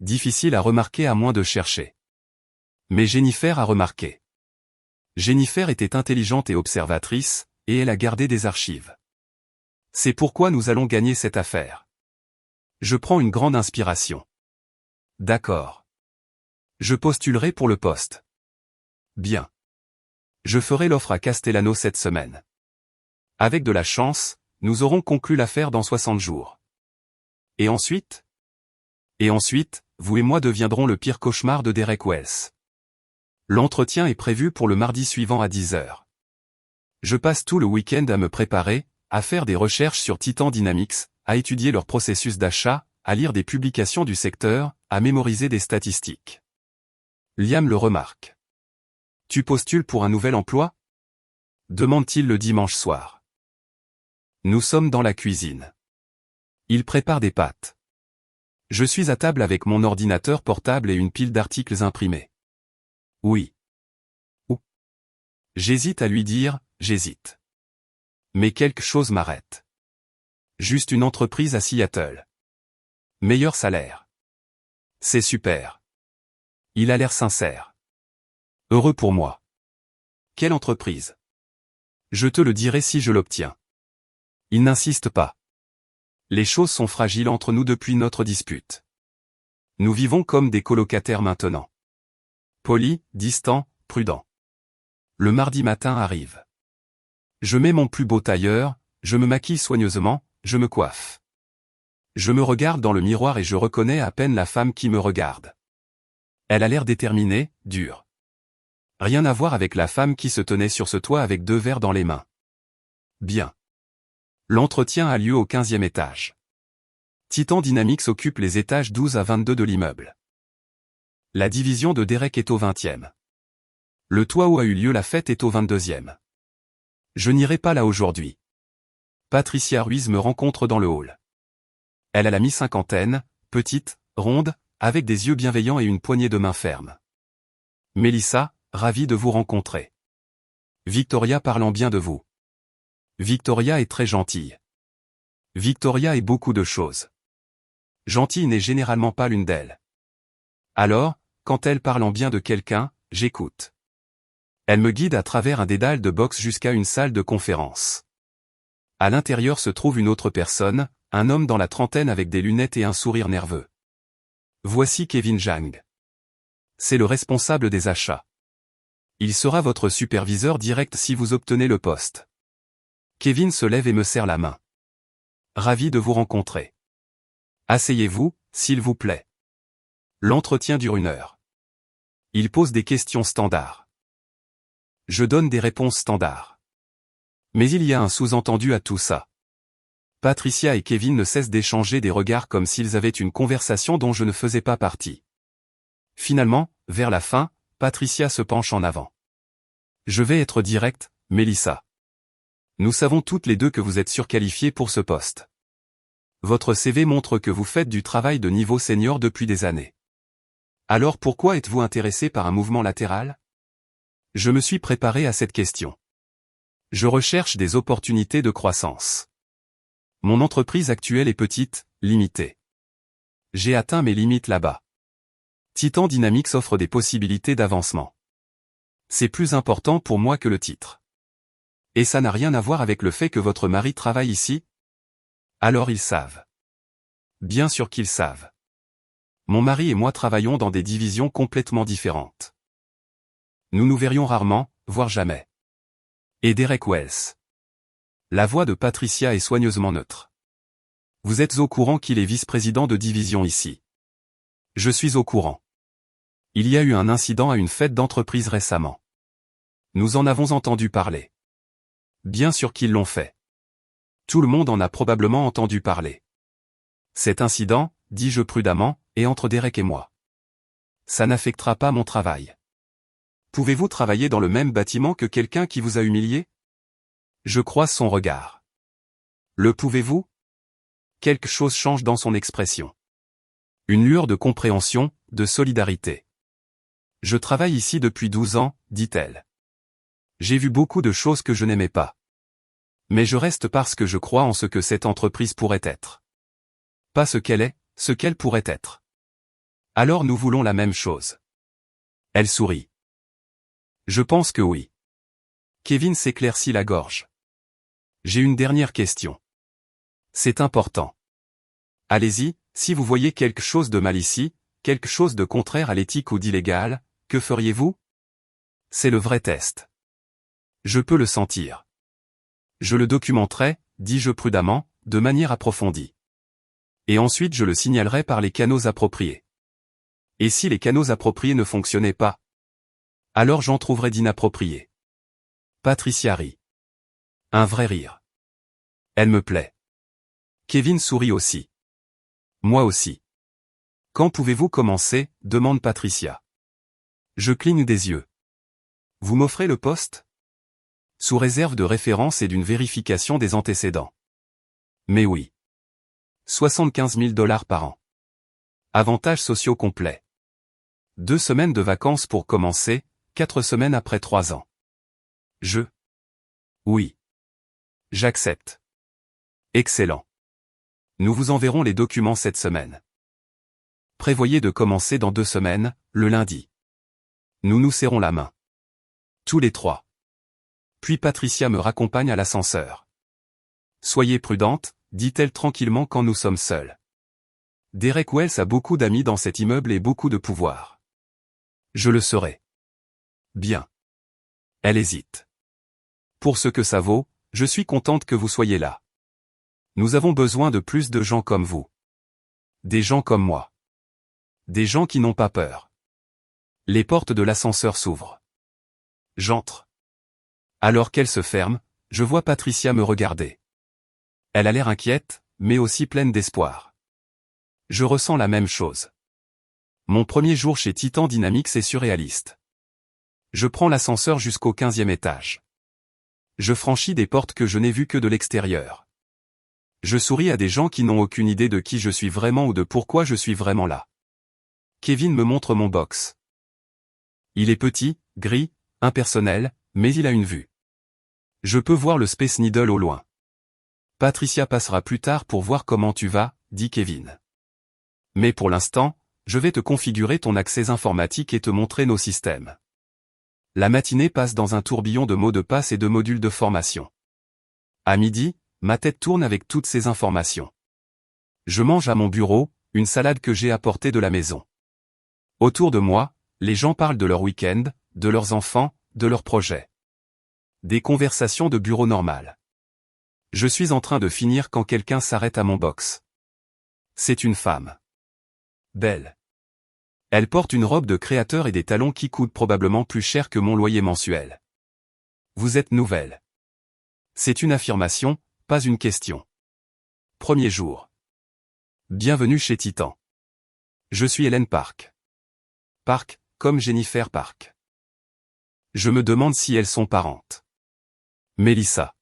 Difficile à remarquer à moins de chercher. Mais Jennifer a remarqué. Jennifer était intelligente et observatrice, et elle a gardé des archives. C'est pourquoi nous allons gagner cette affaire. Je prends une grande inspiration. D'accord. Je postulerai pour le poste. Bien. Je ferai l'offre à Castellano cette semaine. Avec de la chance, nous aurons conclu l'affaire dans 60 jours. Et ensuite? Et ensuite, vous et moi deviendrons le pire cauchemar de Derek Wells. L'entretien est prévu pour le mardi suivant à 10 h. Je passe tout le week-end à me préparer, à faire des recherches sur Titan Dynamics, à étudier leur processus d'achat, à lire des publications du secteur, à mémoriser des statistiques. Liam le remarque. Tu postules pour un nouvel emploi? Demande-t-il le dimanche soir. Nous sommes dans la cuisine. Il prépare des pâtes. Je suis à table avec mon ordinateur portable et une pile d'articles imprimés. Oui. Ou. J'hésite à lui dire, j'hésite. Mais quelque chose m'arrête. Juste une entreprise à Seattle. Meilleur salaire. C'est super. Il a l'air sincère. Heureux pour moi. Quelle entreprise? Je te le dirai si je l'obtiens. Il n'insiste pas. Les choses sont fragiles entre nous depuis notre dispute. Nous vivons comme des colocataires maintenant. Poli, distant, prudent. Le mardi matin arrive. Je mets mon plus beau tailleur, je me maquille soigneusement, je me coiffe. Je me regarde dans le miroir et je reconnais à peine la femme qui me regarde. Elle a l'air déterminée, dure. Rien à voir avec la femme qui se tenait sur ce toit avec 2 verres dans les mains. Bien. L'entretien a lieu au 15e étage. Titan Dynamics occupe les étages 12 à 22 de l'immeuble. La division de Derek est au 20e. Le toit où a eu lieu la fête est au 22e. Je n'irai pas là aujourd'hui. Patricia Ruiz me rencontre dans le hall. Elle a la mi-cinquantaine, petite, ronde, avec des yeux bienveillants et une poignée de main ferme. Mélissa, ravie de vous rencontrer. Victoria parlant bien de vous. Victoria est très gentille. Victoria est beaucoup de choses. Gentille n'est généralement pas l'une d'elles. Alors, quand elle parle en bien de quelqu'un, j'écoute. Elle me guide à travers un dédale de boxe jusqu'à une salle de conférence. À l'intérieur se trouve une autre personne, un homme dans la trentaine avec des lunettes et un sourire nerveux. Voici Kevin Zhang. C'est le responsable des achats. Il sera votre superviseur direct si vous obtenez le poste. Kevin se lève et me serre la main. Ravi de vous rencontrer. Asseyez-vous, s'il vous plaît. L'entretien dure 1 heure. Il pose des questions standards. Je donne des réponses standards. Mais il y a un sous-entendu à tout ça. Patricia et Kevin ne cessent d'échanger des regards comme s'ils avaient une conversation dont je ne faisais pas partie. Finalement, vers la fin, Patricia se penche en avant. Je vais être direct, Mélissa. Nous savons toutes les deux que vous êtes surqualifiée pour ce poste. Votre CV montre que vous faites du travail de niveau senior depuis des années. Alors pourquoi êtes-vous intéressé par un mouvement latéral? Je me suis préparé à cette question. Je recherche des opportunités de croissance. Mon entreprise actuelle est petite, limitée. J'ai atteint mes limites là-bas. Titan Dynamics offre des possibilités d'avancement. C'est plus important pour moi que le titre. Et ça n'a rien à voir avec le fait que votre mari travaille ici? Alors ils savent. Bien sûr qu'ils savent. Mon mari et moi travaillons dans des divisions complètement différentes. Nous nous verrions rarement, voire jamais. Et Derek Wells. La voix de Patricia est soigneusement neutre. Vous êtes au courant qu'il est vice-président de division ici? Je suis au courant. Il y a eu un incident à une fête d'entreprise récemment. Nous en avons entendu parler. Bien sûr qu'ils l'ont fait. Tout le monde en a probablement entendu parler. Cet incident, dis-je prudemment, est entre Derek et moi. Ça n'affectera pas mon travail. Pouvez-vous travailler dans le même bâtiment que quelqu'un qui vous a humilié? Je croise son regard. Le pouvez-vous? Quelque chose change dans son expression. Une lueur de compréhension, de solidarité. Je travaille ici depuis 12 ans, dit-elle. J'ai vu beaucoup de choses que je n'aimais pas. Mais je reste parce que je crois en ce que cette entreprise pourrait être. Pas ce qu'elle est, ce qu'elle pourrait être. Alors nous voulons la même chose. Elle sourit. Je pense que oui. Kevin s'éclaircit la gorge. J'ai une dernière question. C'est important. Allez-y, si vous voyez quelque chose de mal ici, quelque chose de contraire à l'éthique ou d'illégal, que feriez-vous? C'est le vrai test. Je peux le sentir. Je le documenterai, dis-je prudemment, de manière approfondie. Et ensuite je le signalerai par les canaux appropriés. Et si les canaux appropriés ne fonctionnaient pas? Alors j'en trouverai d'inappropriés. Patricia rit. Un vrai rire. Elle me plaît. Kevin sourit aussi. Moi aussi. Quand pouvez-vous commencer? Demande Patricia. Je cligne des yeux. Vous m'offrez le poste? Sous réserve de référence et d'une vérification des antécédents. Mais oui. 75 000 $ par an. Avantages sociaux complets. 2 semaines de vacances pour commencer, 4 semaines après 3 ans. Oui. J'accepte. Excellent. Nous vous enverrons les documents cette semaine. Prévoyez de commencer dans 2 semaines, le lundi. Nous nous serrons la main. Tous les 3. Puis Patricia me raccompagne à l'ascenseur. Soyez prudente, dit-elle tranquillement quand nous sommes seuls. Derek Wells a beaucoup d'amis dans cet immeuble et beaucoup de pouvoir. Je le serai. Bien. Elle hésite. Pour ce que ça vaut, je suis contente que vous soyez là. Nous avons besoin de plus de gens comme vous. Des gens comme moi. Des gens qui n'ont pas peur. Les portes de l'ascenseur s'ouvrent. J'entre. Alors qu'elle se ferme, je vois Patricia me regarder. Elle a l'air inquiète, mais aussi pleine d'espoir. Je ressens la même chose. Mon premier jour chez Titan Dynamics est surréaliste. Je prends l'ascenseur jusqu'au 15e étage. Je franchis des portes que je n'ai vues que de l'extérieur. Je souris à des gens qui n'ont aucune idée de qui je suis vraiment ou de pourquoi je suis vraiment là. Kevin me montre mon box. Il est petit, gris, impersonnel, mais il a une vue. Je peux voir le Space Needle au loin. Patricia passera plus tard pour voir comment tu vas, dit Kevin. Mais pour l'instant, je vais te configurer ton accès informatique et te montrer nos systèmes. La matinée passe dans un tourbillon de mots de passe et de modules de formation. À midi, ma tête tourne avec toutes ces informations. Je mange à mon bureau, une salade que j'ai apportée de la maison. Autour de moi, les gens parlent de leur week-end, de leurs enfants, de leurs projets. Des conversations de bureau normales. Je suis en train de finir quand quelqu'un s'arrête à mon box. C'est une femme. Belle. Elle porte une robe de créateur et des talons qui coûtent probablement plus cher que mon loyer mensuel. Vous êtes nouvelle. C'est une affirmation, pas une question. Premier jour. Bienvenue chez Titan. Je suis Hélène Park. Park, comme Jennifer Park. Je me demande si elles sont parentes. Melissa.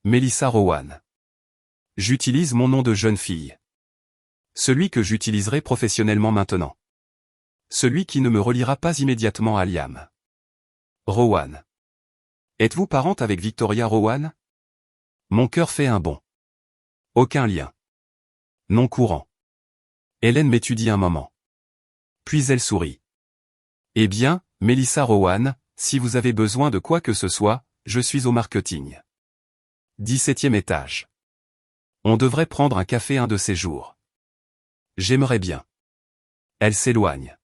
Melissa Rowan. J'utilise mon nom de jeune fille. Celui que j'utiliserai professionnellement maintenant. Celui qui ne me reliera pas immédiatement à Liam. Rowan. Êtes-vous parente avec Victoria Rowan? Mon cœur fait un bond. Aucun lien. Non courant. Hélène m'étudie un moment. Puis elle sourit. Eh bien, Melissa Rowan, si vous avez besoin de quoi que ce soit, je suis au marketing. 17e étage. On devrait prendre un café un de ces jours. J'aimerais bien. Elle s'éloigne.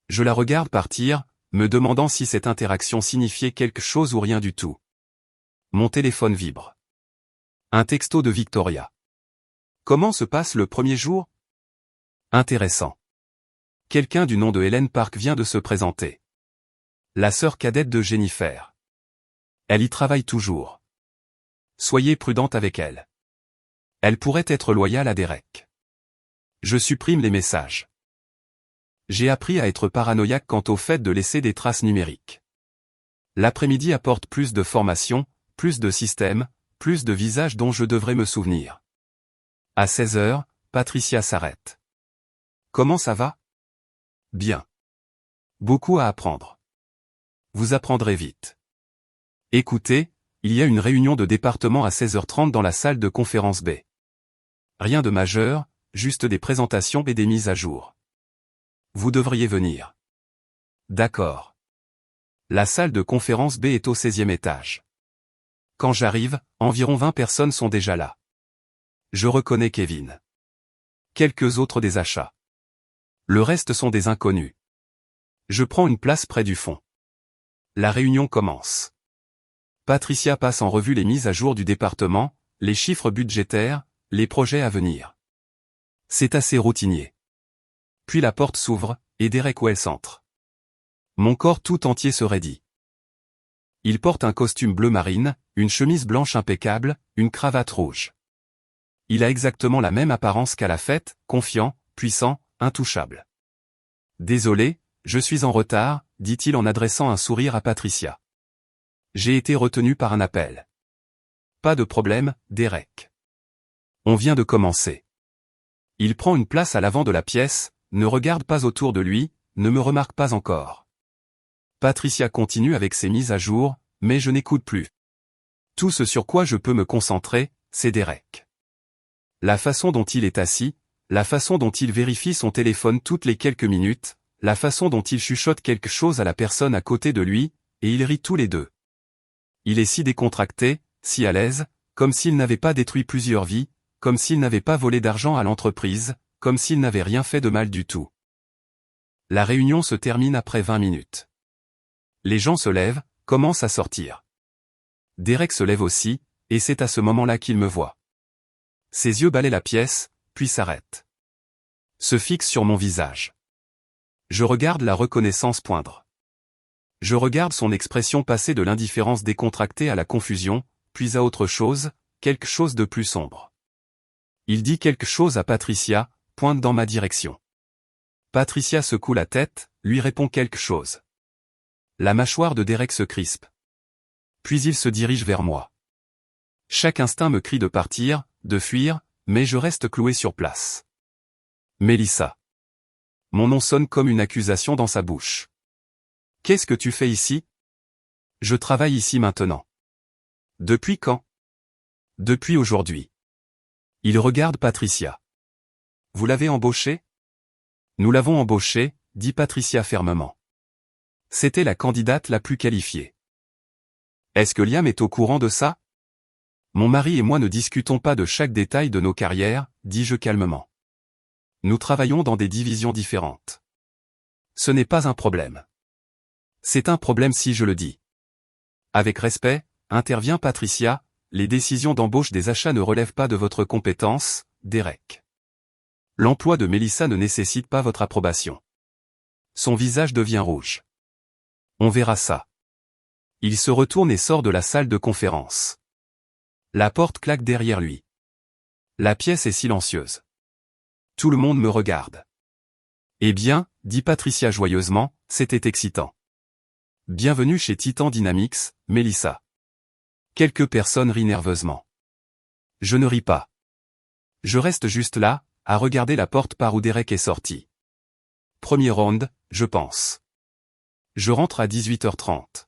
Je la regarde partir, me demandant si cette interaction signifiait quelque chose ou rien du tout. Mon téléphone vibre. Un texto de Victoria. Comment se passe le premier jour? Intéressant. Quelqu'un du nom de Hélène Park vient de se présenter. La sœur cadette de Jennifer. Elle y travaille toujours. Soyez prudente avec elle. Elle pourrait être loyale à Derek. Je supprime les messages. J'ai appris à être paranoïaque quant au fait de laisser des traces numériques. L'après-midi apporte plus de formation, plus de systèmes, plus de visages dont je devrais me souvenir. À 16 heures, Patricia s'arrête. Comment ça va? Bien. Beaucoup à apprendre. Vous apprendrez vite. Écoutez, il y a une réunion de département à 16h30 dans la salle de conférence B. Rien de majeur, juste des présentations et des mises à jour. Vous devriez venir. D'accord. La salle de conférence B est au 16e étage. Quand j'arrive, environ 20 personnes sont déjà là. Je reconnais Kevin. Quelques autres des achats. Le reste sont des inconnus. Je prends une place près du fond. La réunion commence. Patricia passe en revue les mises à jour du département, les chiffres budgétaires, les projets à venir. C'est assez routinier. Puis la porte s'ouvre, et Derek Wells entre. Mon corps tout entier se raidit. Il porte un costume bleu marine, une chemise blanche impeccable, une cravate rouge. Il a exactement la même apparence qu'à la fête, confiant, puissant, intouchable. Désolé, je suis en retard, dit-il en adressant un sourire à Patricia. J'ai été retenu par un appel. Pas de problème, Derek. On vient de commencer. Il prend une place à l'avant de la pièce, ne regarde pas autour de lui, ne me remarque pas encore. Patricia continue avec ses mises à jour, mais je n'écoute plus. Tout ce sur quoi je peux me concentrer, c'est Derek. La façon dont il est assis, la façon dont il vérifie son téléphone toutes les quelques minutes, la façon dont il chuchote quelque chose à la personne à côté de lui, et ils rient tous les deux. Il est si décontracté, si à l'aise, comme s'il n'avait pas détruit plusieurs vies, comme s'il n'avait pas volé d'argent à l'entreprise, comme s'il n'avait rien fait de mal du tout. La réunion se termine après 20 minutes. Les gens se lèvent, commence à sortir. Derek se lève aussi, et c'est à ce moment-là qu'il me voit. Ses yeux balaient la pièce, puis s'arrêtent. Se fixent sur mon visage. Je regarde la reconnaissance poindre. Je regarde son expression passer de l'indifférence décontractée à la confusion, puis à autre chose, quelque chose de plus sombre. Il dit quelque chose à Patricia, pointe dans ma direction. Patricia secoue la tête, lui répond quelque chose. La mâchoire de Derek se crispe. Puis il se dirige vers moi. Chaque instinct me crie de partir, de fuir, mais je reste cloué sur place. Mélissa. Mon nom sonne comme une accusation dans sa bouche. Qu'est-ce que tu fais ici? Je travaille ici maintenant. Depuis quand? Depuis aujourd'hui. Il regarde Patricia. Vous l'avez embauchée? Nous l'avons embauchée, dit Patricia fermement. C'était la candidate la plus qualifiée. Est-ce que Liam est au courant de ça? Mon mari et moi ne discutons pas de chaque détail de nos carrières, dis-je calmement. Nous travaillons dans des divisions différentes. Ce n'est pas un problème. C'est un problème si je le dis. Avec respect, intervient Patricia, les décisions d'embauche des achats ne relèvent pas de votre compétence, Derek. L'emploi de Mélissa ne nécessite pas votre approbation. Son visage devient rouge. On verra ça. Il se retourne et sort de la salle de conférence. La porte claque derrière lui. La pièce est silencieuse. Tout le monde me regarde. Eh bien, dit Patricia joyeusement, c'était excitant. Bienvenue chez Titan Dynamics, Mélissa. Quelques personnes rient nerveusement. Je ne ris pas. Je reste juste là, à regarder la porte par où Derek est sorti. Premier round, je pense. Je rentre à 18h30.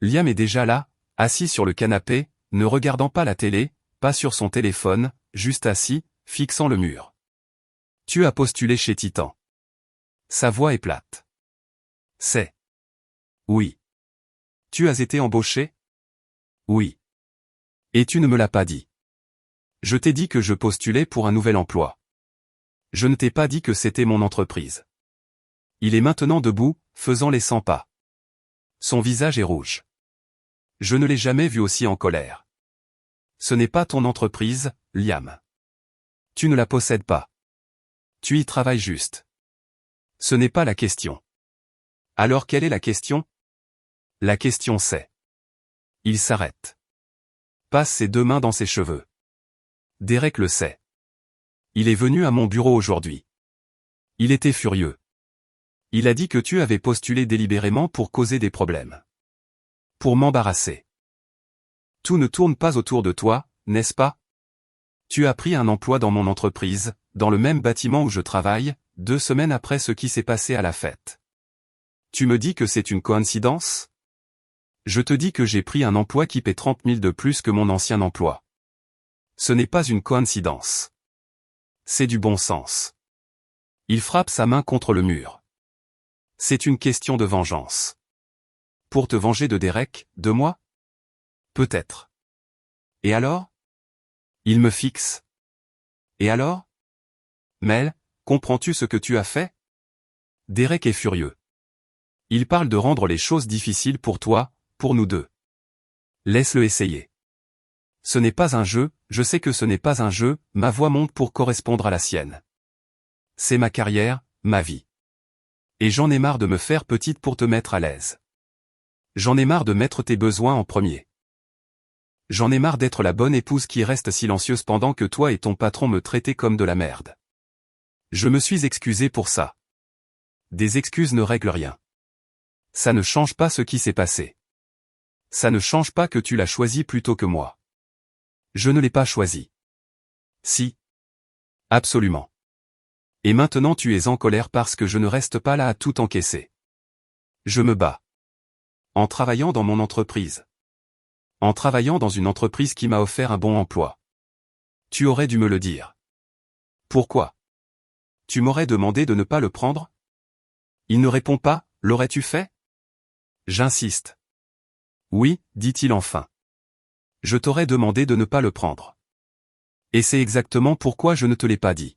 Liam est déjà là, assis sur le canapé, ne regardant pas la télé, pas sur son téléphone, juste assis, fixant le mur. Tu as postulé chez Titan. Sa voix est plate. C'est. Oui. Tu as été embauché? Oui. Et tu ne me l'as pas dit. Je t'ai dit que je postulais pour un nouvel emploi. Je ne t'ai pas dit que c'était mon entreprise. Il est maintenant debout, faisant les 100 pas. Son visage est rouge. Je ne l'ai jamais vu aussi en colère. Ce n'est pas ton entreprise, Liam. Tu ne la possèdes pas. Tu y travailles juste. Ce n'est pas la question. Alors quelle est la question? La question c'est. Il s'arrête. Passe ses deux mains dans ses cheveux. Derek le sait. Il est venu à mon bureau aujourd'hui. Il était furieux. Il a dit que tu avais postulé délibérément pour causer des problèmes. Pour m'embarrasser. Tout ne tourne pas autour de toi, n'est-ce pas? Tu as pris un emploi dans mon entreprise, dans le même bâtiment où je travaille, 2 semaines après ce qui s'est passé à la fête. Tu me dis que c'est une coïncidence? Je te dis que j'ai pris un emploi qui paie 30 000 de plus que mon ancien emploi. Ce n'est pas une coïncidence. C'est du bon sens. Il frappe sa main contre le mur. C'est une question de vengeance. Pour te venger de Derek, de moi? Peut-être. Et alors? Il me fixe. Et alors? Mel, comprends-tu ce que tu as fait? Derek est furieux. Il parle de rendre les choses difficiles pour toi, pour nous deux. Laisse-le essayer. Ce n'est pas un jeu, je sais que ce n'est pas un jeu, ma voix monte pour correspondre à la sienne. C'est ma carrière, ma vie. Et j'en ai marre de me faire petite pour te mettre à l'aise. J'en ai marre de mettre tes besoins en premier. J'en ai marre d'être la bonne épouse qui reste silencieuse pendant que toi et ton patron me traitez comme de la merde. Je me suis excusé pour ça. Des excuses ne règlent rien. Ça ne change pas ce qui s'est passé. Ça ne change pas que tu l'as choisi plutôt que moi. Je ne l'ai pas choisi. Si. Absolument. Et maintenant tu es en colère parce que je ne reste pas là à tout encaisser. Je me bats. En travaillant dans mon entreprise. En travaillant dans une entreprise qui m'a offert un bon emploi. Tu aurais dû me le dire. Pourquoi? Tu m'aurais demandé de ne pas le prendre? Il ne répond pas, l'aurais-tu fait? J'insiste. Oui, dit-il enfin. Je t'aurais demandé de ne pas le prendre. Et c'est exactement pourquoi je ne te l'ai pas dit.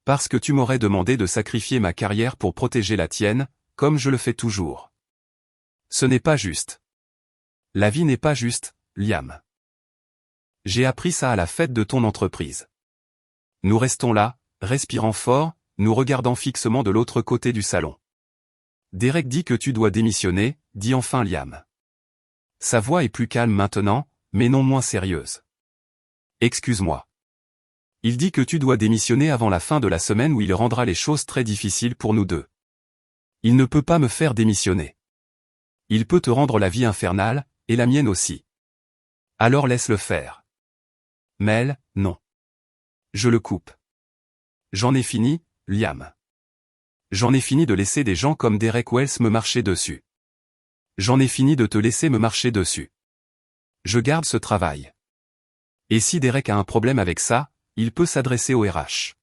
Parce que tu m'aurais demandé de sacrifier ma carrière pour protéger la tienne, comme je le fais toujours. Ce n'est pas juste. La vie n'est pas juste, Liam. J'ai appris ça à la fête de ton entreprise. Nous restons là, respirant fort, nous regardant fixement de l'autre côté du salon. Derek dit que tu dois démissionner, dit enfin Liam. Sa voix est plus calme maintenant, mais non moins sérieuse. Excuse-moi. Il dit que tu dois démissionner avant la fin de la semaine où il rendra les choses très difficiles pour nous deux. Il ne peut pas me faire démissionner. Il peut te rendre la vie infernale, et la mienne aussi. Alors laisse-le faire. Mel, non. Je le coupe. J'en ai fini, Liam. J'en ai fini de laisser des gens comme Derek Wells me marcher dessus. J'en ai fini de te laisser me marcher dessus. Je garde ce travail. Et si Derek a un problème avec ça, il peut s'adresser aux RH.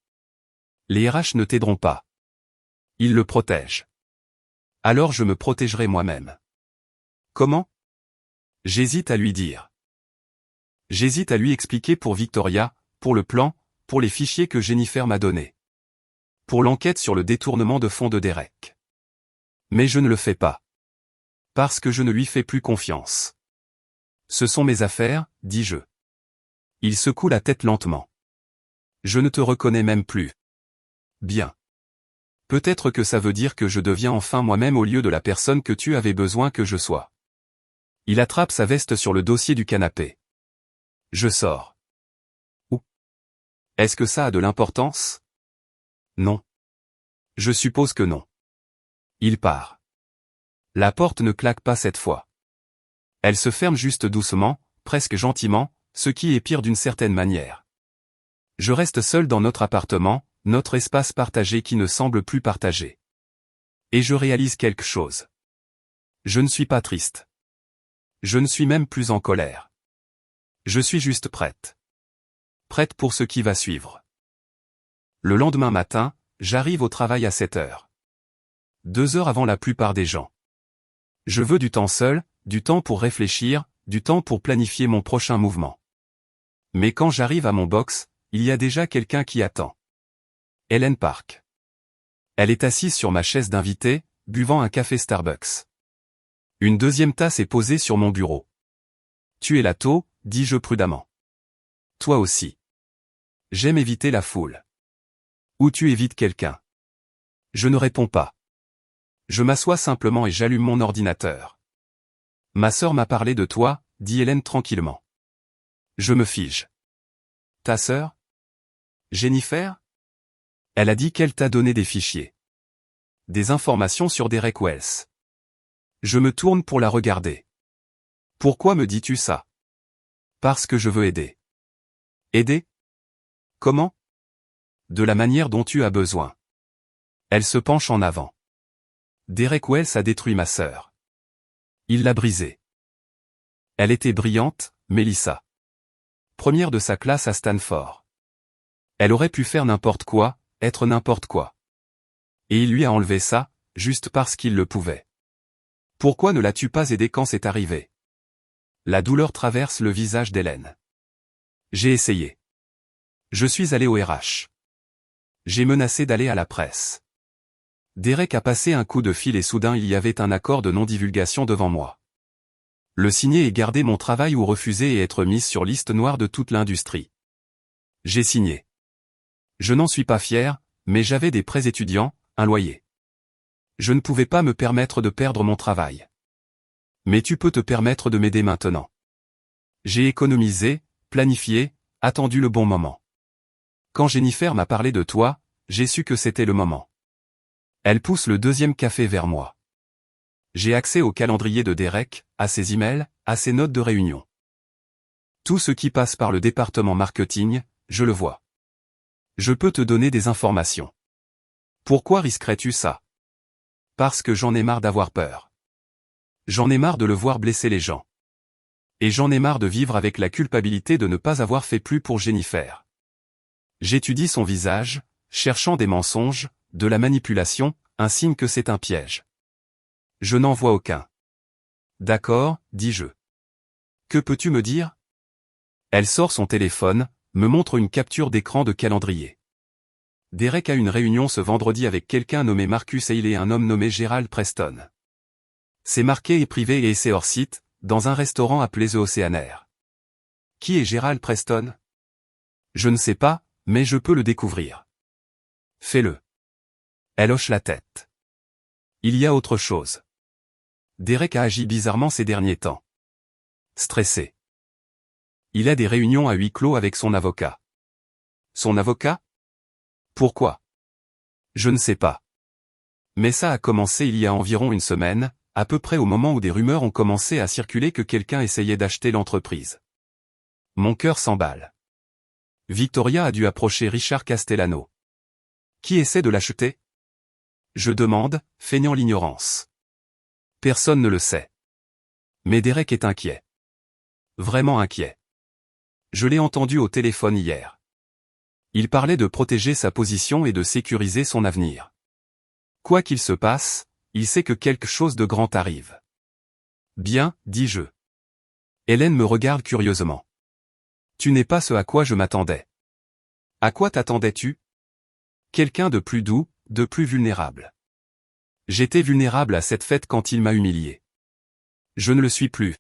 Les RH ne t'aideront pas. Ils le protègent. Alors je me protégerai moi-même. Comment? J'hésite à lui dire. J'hésite à lui expliquer pour Victoria, pour le plan, pour les fichiers que Jennifer m'a donnés. Pour l'enquête sur le détournement de fonds de Derek. Mais je ne le fais pas. Parce que je ne lui fais plus confiance. Ce sont mes affaires, dis-je. Il secoue la tête lentement. Je ne te reconnais même plus. Bien. Peut-être que ça veut dire que je deviens enfin moi-même au lieu de la personne que tu avais besoin que je sois. Il attrape sa veste sur le dossier du canapé. Je sors. Où? Est-ce que ça a de l'importance? Non. Je suppose que non. Il part. La porte ne claque pas cette fois. Elle se ferme juste doucement, presque gentiment, ce qui est pire d'une certaine manière. Je reste seul dans notre appartement, notre espace partagé qui ne semble plus partagé. Et je réalise quelque chose. Je ne suis pas triste. Je ne suis même plus en colère. Je suis juste prête. Prête pour ce qui va suivre. Le lendemain matin, j'arrive au travail à 7 heures. 2 heures avant la plupart des gens. Je veux du temps seul, du temps pour réfléchir, du temps pour planifier mon prochain mouvement. Mais quand j'arrive à mon box, il y a déjà quelqu'un qui attend. Helen Park. Elle est assise sur ma chaise d'invité, buvant un café Starbucks. Une deuxième tasse est posée sur mon bureau. Tu es là tôt, dis-je prudemment. Toi aussi. J'aime éviter la foule. Ou tu évites quelqu'un. Je ne réponds pas. Je m'assois simplement et j'allume mon ordinateur. Ma sœur m'a parlé de toi, dit Hélène tranquillement. Je me fige. Ta sœur? Jennifer? Elle a dit qu'elle t'a donné des fichiers. Des informations sur Derek Wells. Je me tourne pour la regarder. Pourquoi me dis-tu ça? Parce que je veux aider. Aider? Comment? De la manière dont tu as besoin. Elle se penche en avant. Derek Wells a détruit ma sœur. Il l'a brisée. Elle était brillante, Melissa. Première de sa classe à Stanford. Elle aurait pu faire n'importe quoi, être n'importe quoi. Et il lui a enlevé ça, juste parce qu'il le pouvait. Pourquoi ne l'as-tu pas aidé quand c'est arrivé? La douleur traverse le visage d'Hélène. J'ai essayé. Je suis allé au RH. J'ai menacé d'aller à la presse. Derek a passé un coup de fil et soudain il y avait un accord de non-divulgation devant moi. Le signer et garder mon travail ou refuser et être mis sur liste noire de toute l'industrie. J'ai signé. Je n'en suis pas fier, mais j'avais des prêts étudiants, un loyer. Je ne pouvais pas me permettre de perdre mon travail. Mais tu peux te permettre de m'aider maintenant. J'ai économisé, planifié, attendu le bon moment. Quand Jennifer m'a parlé de toi, j'ai su que c'était le moment. Elle pousse le deuxième café vers moi. J'ai accès au calendrier de Derek, à ses emails, à ses notes de réunion. Tout ce qui passe par le département marketing, je le vois. Je peux te donner des informations. Pourquoi risquerais-tu ça? Parce que j'en ai marre d'avoir peur. J'en ai marre de le voir blesser les gens. Et j'en ai marre de vivre avec la culpabilité de ne pas avoir fait plus pour Jennifer. J'étudie son visage, cherchant des mensonges, de la manipulation, un signe que c'est un piège. Je n'en vois aucun. D'accord, dis-je. Que peux-tu me dire? Elle sort son téléphone, me montre une capture d'écran de calendrier. Derek a une réunion ce vendredi avec quelqu'un nommé Marcus Hale et un homme nommé Gerald Preston. C'est marqué et privé et c'est hors site, dans un restaurant appelé The Oceanaire. Qui est Gérald Preston? Je ne sais pas, mais je peux le découvrir. Fais-le. Elle hoche la tête. Il y a autre chose. Derek a agi bizarrement ces derniers temps. Stressé. Il a des réunions à huis clos avec son avocat. Son avocat? Pourquoi? Je ne sais pas. Mais ça a commencé il y a environ une semaine, à peu près au moment où des rumeurs ont commencé à circuler que quelqu'un essayait d'acheter l'entreprise. Mon cœur s'emballe. Victoria a dû approcher Richard Castellano. Qui essaie de l'acheter? Je demande, feignant l'ignorance. Personne ne le sait. Mais Derek est inquiet. Vraiment inquiet. Je l'ai entendu au téléphone hier. Il parlait de protéger sa position et de sécuriser son avenir. Quoi qu'il se passe, il sait que quelque chose de grand arrive. Bien, dis-je. Hélène me regarde curieusement. Tu n'es pas ce à quoi je m'attendais. À quoi t'attendais-tu? Quelqu'un de plus doux, de plus vulnérable. J'étais vulnérable à cette fête quand il m'a humilié. Je ne le suis plus.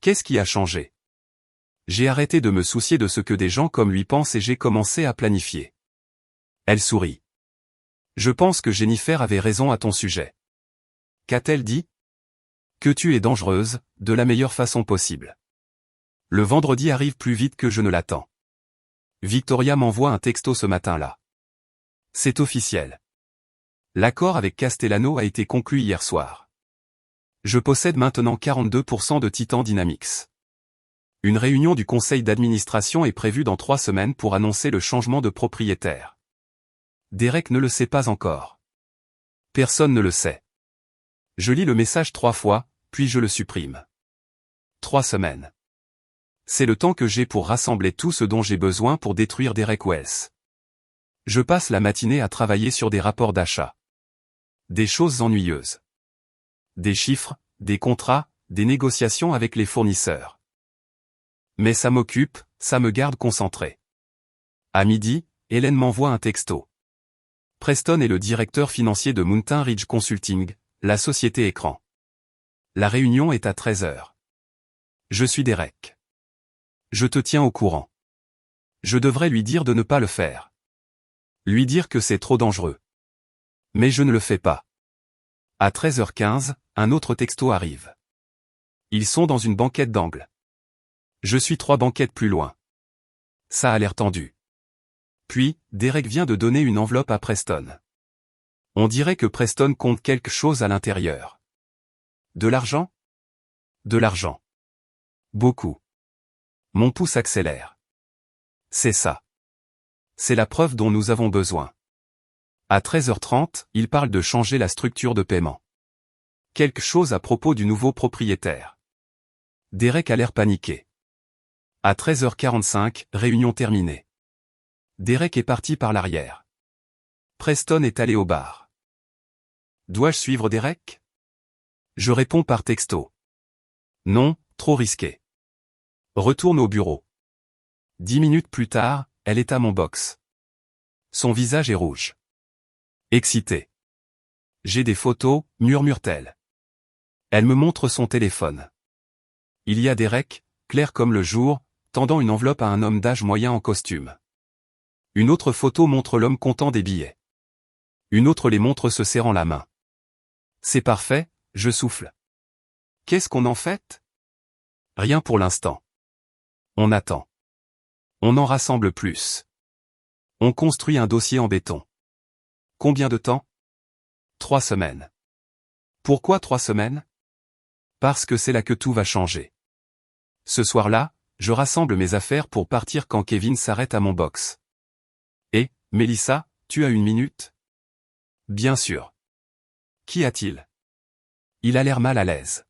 Qu'est-ce qui a changé? J'ai arrêté de me soucier de ce que des gens comme lui pensent et j'ai commencé à planifier. Elle sourit. Je pense que Jennifer avait raison à ton sujet. Qu'a-t-elle dit? Que tu es dangereuse, de la meilleure façon possible. Le vendredi arrive plus vite que je ne l'attends. Victoria m'envoie un texto ce matin-là. C'est officiel. L'accord avec Castellano a été conclu hier soir. Je possède maintenant 42% de Titan Dynamics. Une réunion du conseil d'administration est prévue dans 3 semaines pour annoncer le changement de propriétaire. Derek ne le sait pas encore. Personne ne le sait. Je lis le message 3 fois, puis je le supprime. 3 semaines. C'est le temps que j'ai pour rassembler tout ce dont j'ai besoin pour détruire Derek Wells. Je passe la matinée à travailler sur des rapports d'achat. Des choses ennuyeuses. Des chiffres, des contrats, des négociations avec les fournisseurs. Mais ça m'occupe, ça me garde concentré. À midi, Hélène m'envoie un texto. Preston est le directeur financier de Mountain Ridge Consulting, la société écran. La réunion est à 13h. Je suis Derek. Je te tiens au courant. Je devrais lui dire de ne pas le faire. Lui dire que c'est trop dangereux. Mais je ne le fais pas. À 13h15, un autre texto arrive. Ils sont dans une banquette d'angle. Je suis 3 banquettes plus loin. Ça a l'air tendu. Puis, Derek vient de donner une enveloppe à Preston. On dirait que Preston compte quelque chose à l'intérieur. De l'argent? De l'argent. Beaucoup. Mon pouce accélère. C'est ça. C'est la preuve dont nous avons besoin. À 13h30, il parle de changer la structure de paiement. Quelque chose à propos du nouveau propriétaire. Derek a l'air paniqué. À 13h45, réunion terminée. Derek est parti par l'arrière. Preston est allé au bar. Dois-je suivre Derek? Je réponds par texto. Non, trop risqué. Retourne au bureau. 10 minutes plus tard, elle est à mon box. Son visage est rouge. Excité. J'ai des photos, murmure-t-elle. Elle me montre son téléphone. Il y a Derek, clair comme le jour, tendant une enveloppe à un homme d'âge moyen en costume. Une autre photo montre l'homme comptant des billets. Une autre les montre se serrant la main. C'est parfait, je souffle. Qu'est-ce qu'on en fait? Rien pour l'instant. On attend. On en rassemble plus. On construit un dossier en béton. Combien de temps? 3 semaines. Pourquoi 3 semaines? Parce que c'est là que tout va changer. Ce soir-là, je rassemble mes affaires pour partir quand Kevin s'arrête à mon box. Et, Mélissa, tu as une minute? Bien sûr. Qu'y a-t-il? Il a l'air mal à l'aise.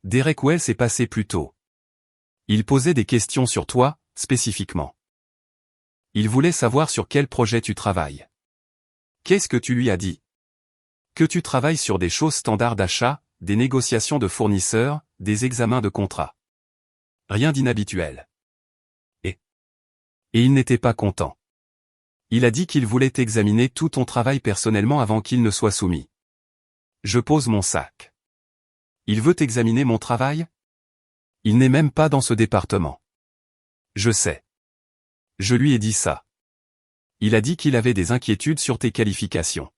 Derek Wells est passé plus tôt. Il posait des questions sur toi, spécifiquement. Il voulait savoir sur quel projet tu travailles. Qu'est-ce que tu lui as dit? Que tu travailles sur des choses standards d'achat, des négociations de fournisseurs, des examens de contrats. Rien d'inhabituel. Et il n'était pas content. Il a dit qu'il voulait examiner tout ton travail personnellement avant qu'il ne soit soumis. Je pose mon sac. Il veut examiner mon travail? Il n'est même pas dans ce département. Je sais. Je lui ai dit ça. Il a dit qu'il avait des inquiétudes sur tes qualifications.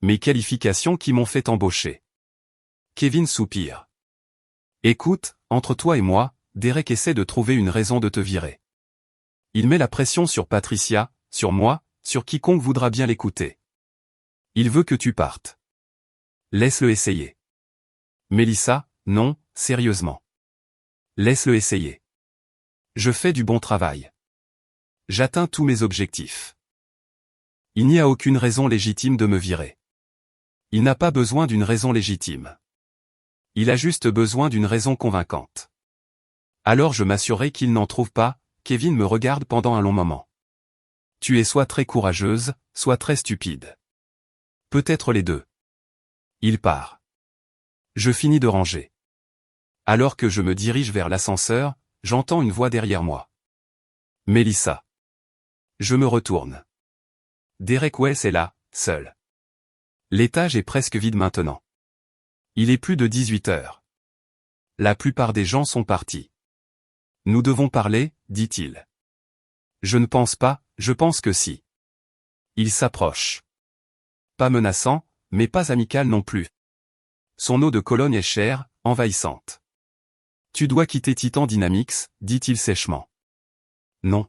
Mes qualifications qui m'ont fait embaucher. Kevin soupire. Écoute, entre toi et moi, Derek essaie de trouver une raison de te virer. Il met la pression sur Patricia, sur moi, sur quiconque voudra bien l'écouter. Il veut que tu partes. Laisse-le essayer. Mélissa, non, sérieusement. Laisse-le essayer. Je fais du bon travail. J'atteins tous mes objectifs. Il n'y a aucune raison légitime de me virer. Il n'a pas besoin d'une raison légitime. Il a juste besoin d'une raison convaincante. Alors je m'assurerai qu'il n'en trouve pas. Kevin me regarde pendant un long moment. Tu es soit très courageuse, soit très stupide. Peut-être les deux. Il part. Je finis de ranger. Alors que je me dirige vers l'ascenseur, j'entends une voix derrière moi. Mélissa. Je me retourne. Derek Wells est là, seul. L'étage est presque vide maintenant. Il est plus de 18 heures. La plupart des gens sont partis. Nous devons parler, dit-il. Je ne pense pas, je pense que si. Il s'approche. Pas menaçant, mais pas amical non plus. Son eau de Cologne est chère, envahissante. Tu dois quitter Titan Dynamics, dit-il sèchement. Non.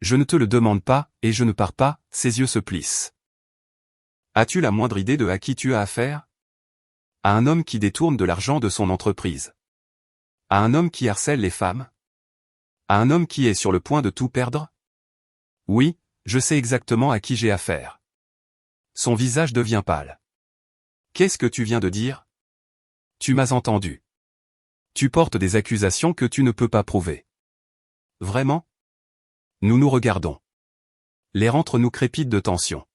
Je ne te le demande pas, et je ne pars pas, ses yeux se plissent. As-tu la moindre idée de à qui tu as affaire? À un homme qui détourne de l'argent de son entreprise. À un homme qui harcèle les femmes? À un homme qui est sur le point de tout perdre? Oui, je sais exactement à qui j'ai affaire. Son visage devient pâle. Qu'est-ce que tu viens de dire? Tu m'as entendu. Tu portes des accusations que tu ne peux pas prouver. Vraiment? Nous nous regardons. L'air entre nous crépite de tension.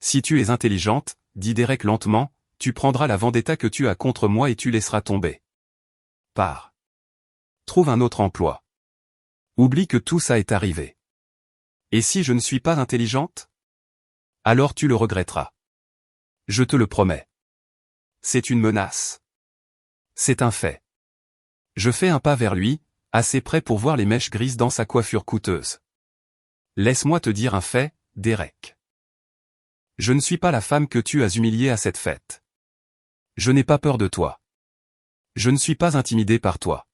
Si tu es intelligente, dit Derek lentement, tu prendras la vendetta que tu as contre moi et tu laisseras tomber. Pars. Trouve un autre emploi. Oublie que tout ça est arrivé. Et si je ne suis pas intelligente? Alors tu le regretteras. Je te le promets. C'est une menace. C'est un fait. Je fais un pas vers lui, assez près pour voir les mèches grises dans sa coiffure coûteuse. Laisse-moi te dire un fait, Derek. Je ne suis pas la femme que tu as humiliée à cette fête. Je n'ai pas peur de toi. Je ne suis pas intimidé par toi.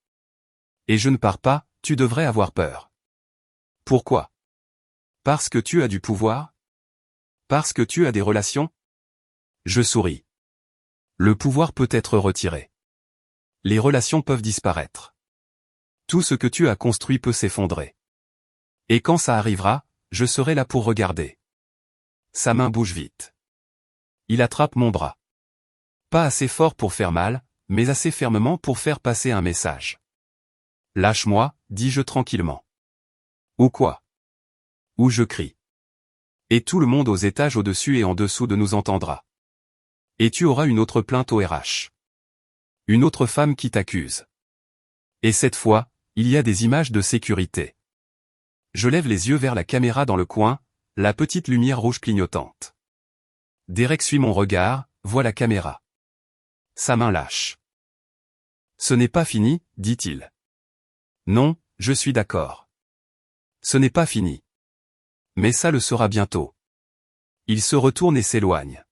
Et je ne pars pas, tu devrais avoir peur. Pourquoi? Parce que tu as du pouvoir? Parce que tu as des relations? Je souris. Le pouvoir peut être retiré. Les relations peuvent disparaître. Tout ce que tu as construit peut s'effondrer. Et quand ça arrivera, je serai là pour regarder. Sa main bouge vite. Il attrape mon bras. Pas assez fort pour faire mal, mais assez fermement pour faire passer un message. Lâche-moi, dis-je tranquillement. Ou quoi? Ou je crie. Et tout le monde aux étages au-dessus et en dessous de nous entendra. Et tu auras une autre plainte au RH. Une autre femme qui t'accuse. Et cette fois, il y a des images de sécurité. Je lève les yeux vers la caméra dans le coin, la petite lumière rouge clignotante. Derek suit mon regard, voit la caméra. Sa main lâche. Ce n'est pas fini, dit-il. Non, je suis d'accord. Ce n'est pas fini. Mais ça le sera bientôt. Il se retourne et s'éloigne.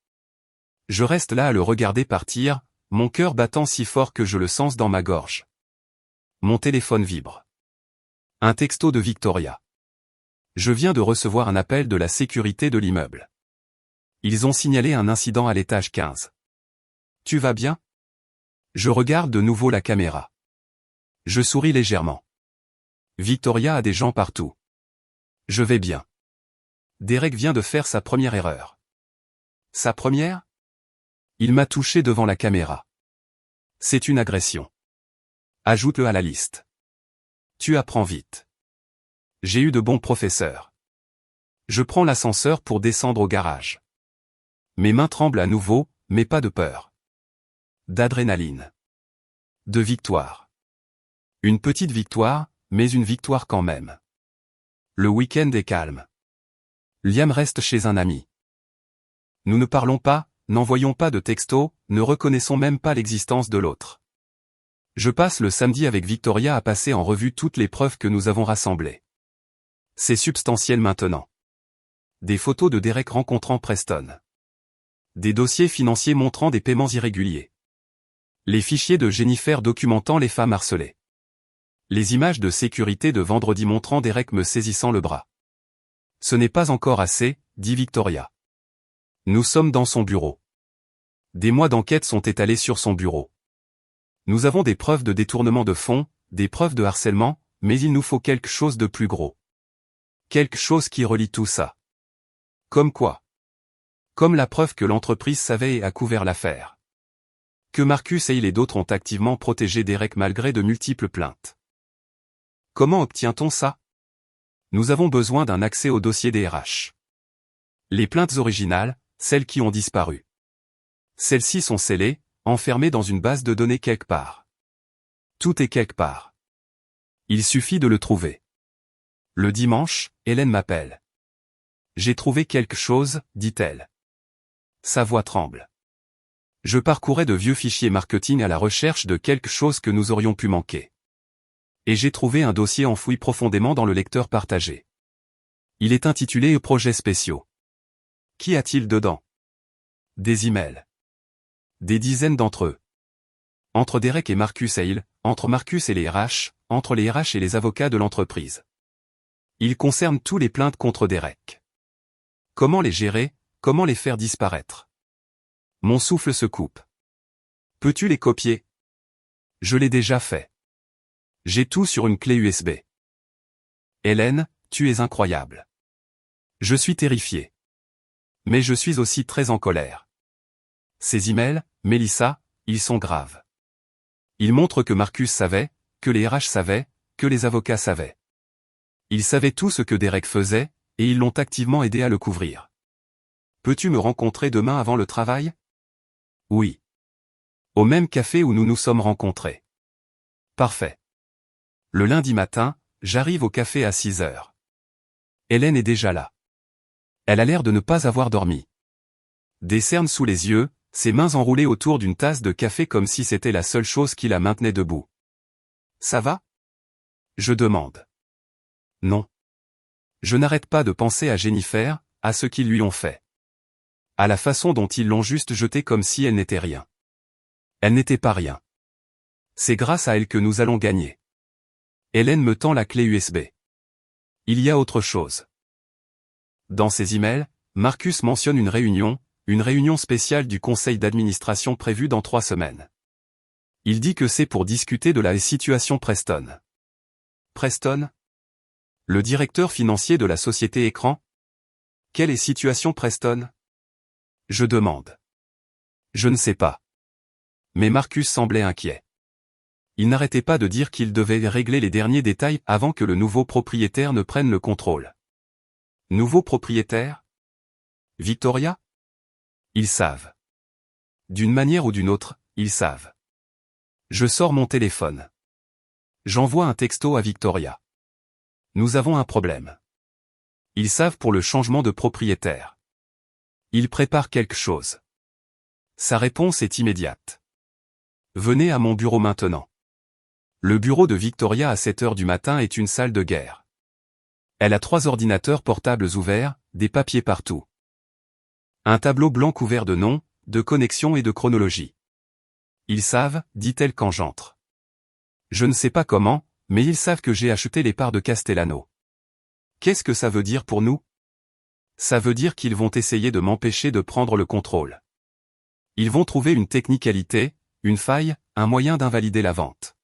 Je reste là à le regarder partir, mon cœur battant si fort que je le sens dans ma gorge. Mon téléphone vibre. Un texto de Victoria. Je viens de recevoir un appel de la sécurité de l'immeuble. Ils ont signalé un incident à l'étage 15. Tu vas bien? Je regarde de nouveau la caméra. Je souris légèrement. Victoria a des gens partout. Je vais bien. Derek vient de faire sa première erreur. Sa première? Il m'a touché devant la caméra. C'est une agression. Ajoute-le à la liste. Tu apprends vite. J'ai eu de bons professeurs. Je prends l'ascenseur pour descendre au garage. Mes mains tremblent à nouveau, mais pas de peur. D'adrénaline. De victoire. Une petite victoire, mais une victoire quand même. Le week-end est calme. Liam reste chez un ami. Nous ne parlons pas, n'envoyons pas de textos, ne reconnaissons même pas l'existence de l'autre. Je passe le samedi avec Victoria à passer en revue toutes les preuves que nous avons rassemblées. C'est substantiel maintenant. Des photos de Derek rencontrant Preston. Des dossiers financiers montrant des paiements irréguliers. Les fichiers de Jennifer documentant les femmes harcelées. Les images de sécurité de vendredi montrant Derek me saisissant le bras. Ce n'est pas encore assez, dit Victoria. Nous sommes dans son bureau. Des mois d'enquête sont étalés sur son bureau. Nous avons des preuves de détournement de fonds, des preuves de harcèlement, mais il nous faut quelque chose de plus gros. Quelque chose qui relie tout ça. Comme quoi? Comme la preuve que l'entreprise savait et a couvert l'affaire. Que Marcus Hale et d'autres ont activement protégé Derek malgré de multiples plaintes. Comment obtient-on ça? Nous avons besoin d'un accès au dossier des RH. Les plaintes originales, celles qui ont disparu. Celles-ci sont scellées, enfermées dans une base de données quelque part. Tout est quelque part. Il suffit de le trouver. Le dimanche, Hélène m'appelle. J'ai trouvé quelque chose, dit-elle. Sa voix tremble. Je parcourais de vieux fichiers marketing à la recherche de quelque chose que nous aurions pu manquer. Et j'ai trouvé un dossier enfoui profondément dans le lecteur partagé. Il est intitulé « Projets spéciaux ». Qu'y a-t-il dedans? Des emails. Des dizaines d'entre eux. Entre Derek et Marcus Hale, entre Marcus et les RH, entre les RH et les avocats de l'entreprise. Ils concernent tous les plaintes contre Derek. Comment les gérer, comment les faire disparaître? Mon souffle se coupe. Peux-tu les copier? Je l'ai déjà fait. J'ai tout sur une clé USB. Hélène, tu es incroyable. Je suis terrifié. Mais je suis aussi très en colère. Ces emails, Mélissa, ils sont graves. Ils montrent que Marcus savait, que les RH savaient, que les avocats savaient. Ils savaient tout ce que Derek faisait, et ils l'ont activement aidé à le couvrir. Peux-tu me rencontrer demain avant le travail? Oui. Au même café où nous nous sommes rencontrés. Parfait. Le lundi matin, j'arrive au café à 6 heures. Hélène est déjà là. Elle a l'air de ne pas avoir dormi. Des cernes sous les yeux, ses mains enroulées autour d'une tasse de café comme si c'était la seule chose qui la maintenait debout. Ça va? Je demande. Non. Je n'arrête pas de penser à Jennifer, à ce qu'ils lui ont fait. À la façon dont ils l'ont juste jetée comme si elle n'était rien. Elle n'était pas rien. C'est grâce à elle que nous allons gagner. Hélène me tend la clé USB. Il y a autre chose. Dans ses emails, Marcus mentionne une réunion spéciale du conseil d'administration prévue dans 3 semaines. Il dit que c'est pour discuter de la situation Preston. Preston? Le directeur financier de la société Écran? Quelle est situation Preston? Je demande. Je ne sais pas. Mais Marcus semblait inquiet. Il n'arrêtait pas de dire qu'il devait régler les derniers détails avant que le nouveau propriétaire ne prenne le contrôle. Nouveau propriétaire? Victoria? Ils savent. D'une manière ou d'une autre, ils savent. Je sors mon téléphone. J'envoie un texto à Victoria. Nous avons un problème. Ils savent pour le changement de propriétaire. Ils préparent quelque chose. Sa réponse est immédiate. Venez à mon bureau maintenant. Le bureau de Victoria à 7 heures du matin est une salle de guerre. Elle a 3 ordinateurs portables ouverts, des papiers partout. Un tableau blanc couvert de noms, de connexions et de chronologie. Ils savent, dit-elle quand j'entre. Je ne sais pas comment, mais ils savent que j'ai acheté les parts de Castellano. Qu'est-ce que ça veut dire pour nous? Ça veut dire qu'ils vont essayer de m'empêcher de prendre le contrôle. Ils vont trouver une technicalité, une faille, un moyen d'invalider la vente.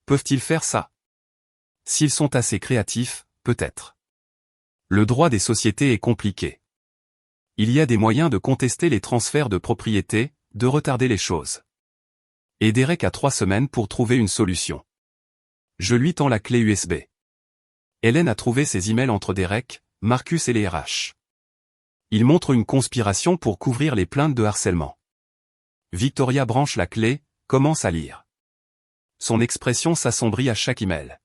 Peuvent-ils faire ça? S'ils sont assez créatifs, peut-être. Le droit des sociétés est compliqué. Il y a des moyens de contester les transferts de propriété, de retarder les choses. Et Derek a 3 semaines pour trouver une solution. Je lui tends la clé USB. Hélène a trouvé ses emails entre Derek, Marcus et les RH. Il montre une conspiration pour couvrir les plaintes de harcèlement. Victoria branche la clé, commence à lire. Son expression s'assombrit à chaque email.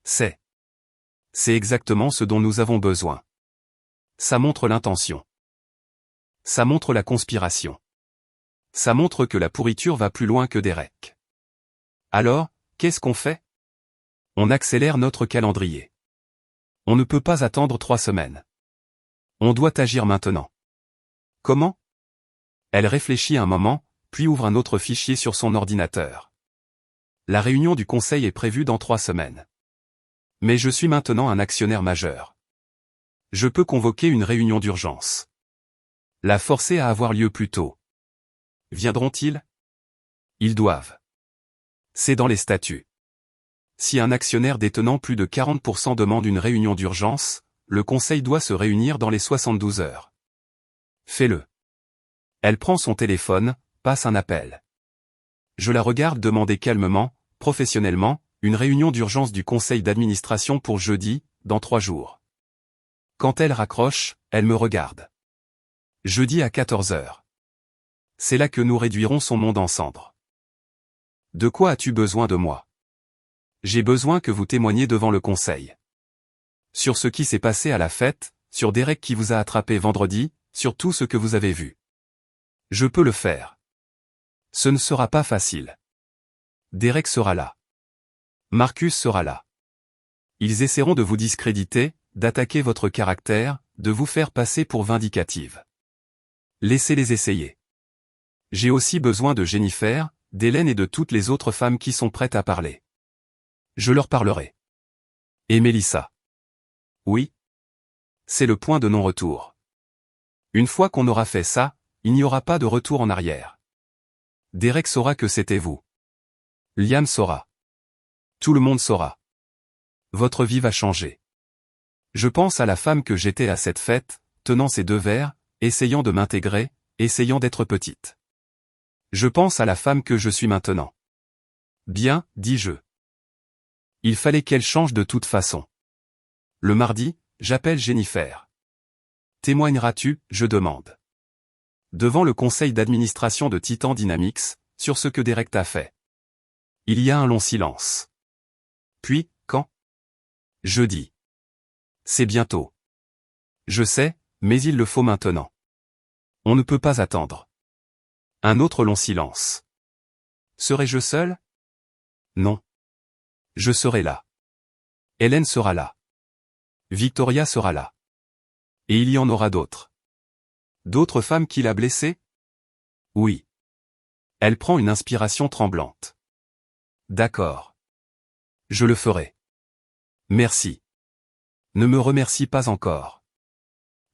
C'est exactement ce dont nous avons besoin. Ça montre l'intention. Ça montre la conspiration. Ça montre que la pourriture va plus loin que Derek. Alors, qu'est-ce qu'on fait? On accélère notre calendrier. On ne peut pas attendre 3 semaines. On doit agir maintenant. Comment? Elle réfléchit un moment, puis ouvre un autre fichier sur son ordinateur. La réunion du conseil est prévue dans 3 semaines. Mais je suis maintenant un actionnaire majeur. Je peux convoquer une réunion d'urgence. La forcer à avoir lieu plus tôt. Viendront-ils? Ils doivent. C'est dans les statuts. Si un actionnaire détenant plus de 40% demande une réunion d'urgence, le conseil doit se réunir dans les 72 heures. Fais-le. Elle prend son téléphone, passe un appel. Je la regarde demander calmement, professionnellement, une réunion d'urgence du conseil d'administration pour jeudi, dans 3 jours. Quand elle raccroche, elle me regarde. Jeudi à 14 heures. C'est là que nous réduirons son monde en cendres. De quoi as-tu besoin de moi? J'ai besoin que vous témoigniez devant le conseil. Sur ce qui s'est passé à la fête, sur Derek qui vous a attrapé vendredi, sur tout ce que vous avez vu. Je peux le faire. Ce ne sera pas facile. Derek sera là. Marcus sera là. Ils essaieront de vous discréditer, d'attaquer votre caractère, de vous faire passer pour vindicative. Laissez-les essayer. J'ai aussi besoin de Jennifer, d'Hélène et de toutes les autres femmes qui sont prêtes à parler. Je leur parlerai. Et Mélissa. Oui. C'est le point de non-retour. Une fois qu'on aura fait ça, il n'y aura pas de retour en arrière. Derek saura que c'était vous. Liam saura. Tout le monde saura. Votre vie va changer. Je pense à la femme que j'étais à cette fête, tenant ces 2 verres, essayant de m'intégrer, essayant d'être petite. Je pense à la femme que je suis maintenant. Bien, dis-je. Il fallait qu'elle change de toute façon. Le mardi, j'appelle Jennifer. Témoigneras-tu, je demande. Devant le conseil d'administration de Titan Dynamics, sur ce que Derek t'a fait. Il y a un long silence. Puis, quand? Jeudi. C'est bientôt. Je sais, mais il le faut maintenant. On ne peut pas attendre. Un autre long silence. Serai-je seul? Non. Je serai là. Hélène sera là. Victoria sera là. Et il y en aura d'autres. D'autres femmes qu'il a blessées? Oui. Elle prend une inspiration tremblante. D'accord. Je le ferai. Merci. Ne me remercie pas encore.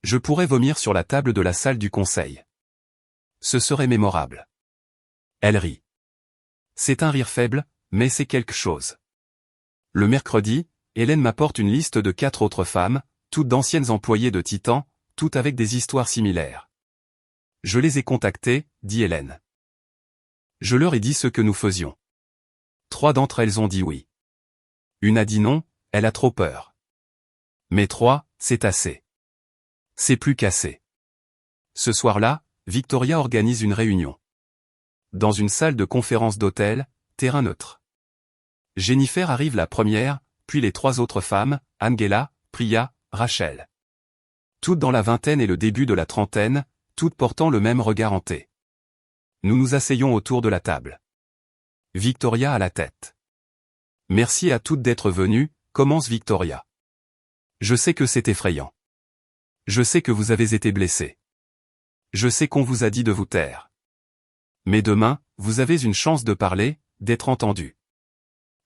Je pourrais vomir sur la table de la salle du conseil. Ce serait mémorable. Elle rit. C'est un rire faible, mais c'est quelque chose. Le mercredi, Hélène m'apporte une liste de 4 autres femmes, toutes d'anciennes employées de Titan, toutes avec des histoires similaires. Je les ai contactées, dit Hélène. Je leur ai dit ce que nous faisions. 3 d'entre elles ont dit oui. Une a dit non, elle a trop peur. Mais 3, c'est assez. C'est plus qu'assez. Ce soir-là, Victoria organise une réunion. Dans une salle de conférence d'hôtel, terrain neutre. Jennifer arrive la première, puis les 3 autres femmes, Angela, Priya, Rachel. Toutes dans la vingtaine et le début de la trentaine, toutes portant le même regard hanté. Nous nous asseyons autour de la table. Victoria à la tête. Merci à toutes d'être venues, commence Victoria. Je sais que c'est effrayant. Je sais que vous avez été blessés. Je sais qu'on vous a dit de vous taire. Mais demain, vous avez une chance de parler, d'être entendu.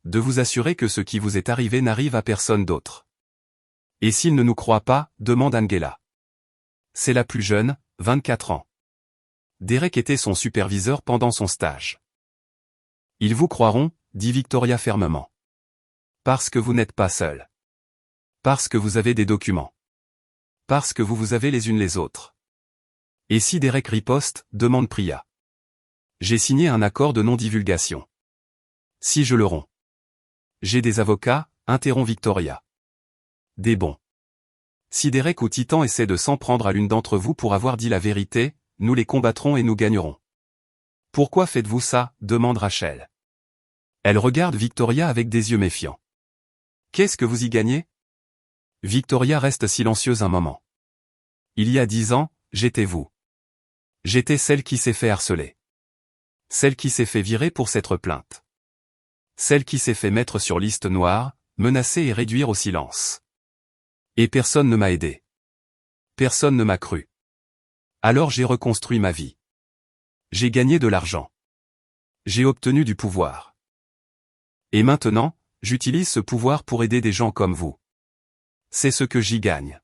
De vous assurer que ce qui vous est arrivé n'arrive à personne d'autre. Et s'il ne nous croit pas, demande Angela. C'est la plus jeune, 24 ans. Derek était son superviseur pendant son stage. Ils vous croiront, dit Victoria fermement. Parce que vous n'êtes pas seul. Parce que vous avez des documents. Parce que vous avez les unes les autres. Et si Derek riposte, demande Priya. J'ai signé un accord de non-divulgation. Si je le romps. J'ai des avocats, interrompt Victoria. Des bons. Si Derek ou Titan essaie de s'en prendre à l'une d'entre vous pour avoir dit la vérité, nous les combattrons et nous gagnerons. Pourquoi faites-vous ça, demande Rachel. Elle regarde Victoria avec des yeux méfiants. Qu'est-ce que vous y gagnez? Victoria reste silencieuse un moment. Il y a 10 ans, j'étais vous. J'étais celle qui s'est fait harceler. Celle qui s'est fait virer pour s'être plainte. Celle qui s'est fait mettre sur liste noire, menacer et réduire au silence. Et personne ne m'a aidé. Personne ne m'a cru. Alors j'ai reconstruit ma vie. J'ai gagné de l'argent. J'ai obtenu du pouvoir. Et maintenant, j'utilise ce pouvoir pour aider des gens comme vous. C'est ce que j'y gagne.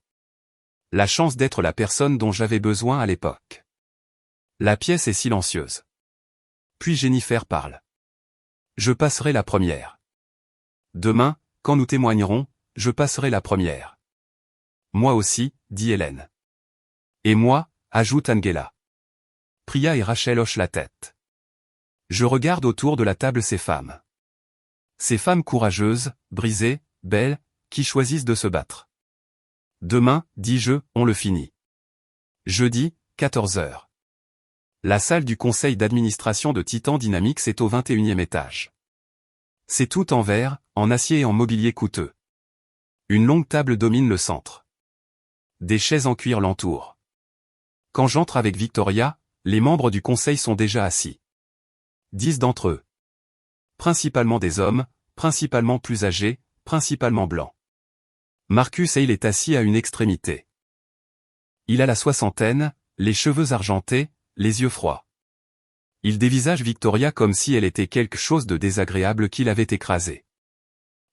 La chance d'être la personne dont j'avais besoin à l'époque. La pièce est silencieuse. Puis Jennifer parle. Je passerai la première. Demain, quand nous témoignerons, je passerai la première. Moi aussi, dit Hélène. Et moi, ajoute Angela. Priya et Rachel hochent la tête. Je regarde autour de la table ces femmes. Ces femmes courageuses, brisées, belles, qui choisissent de se battre. Demain, dis-je, on le finit. Jeudi, 14 heures. La salle du conseil d'administration de Titan Dynamics est au 21e étage. C'est tout en verre, en acier et en mobilier coûteux. Une longue table domine le centre. Des chaises en cuir l'entourent. Quand j'entre avec Victoria, les membres du conseil sont déjà assis. 10 d'entre eux. Principalement des hommes, principalement plus âgés, principalement blancs. Marcus Hale est assis à une extrémité. Il a la soixantaine, les cheveux argentés, les yeux froids. Il dévisage Victoria comme si elle était quelque chose de désagréable qui l'avait écrasé.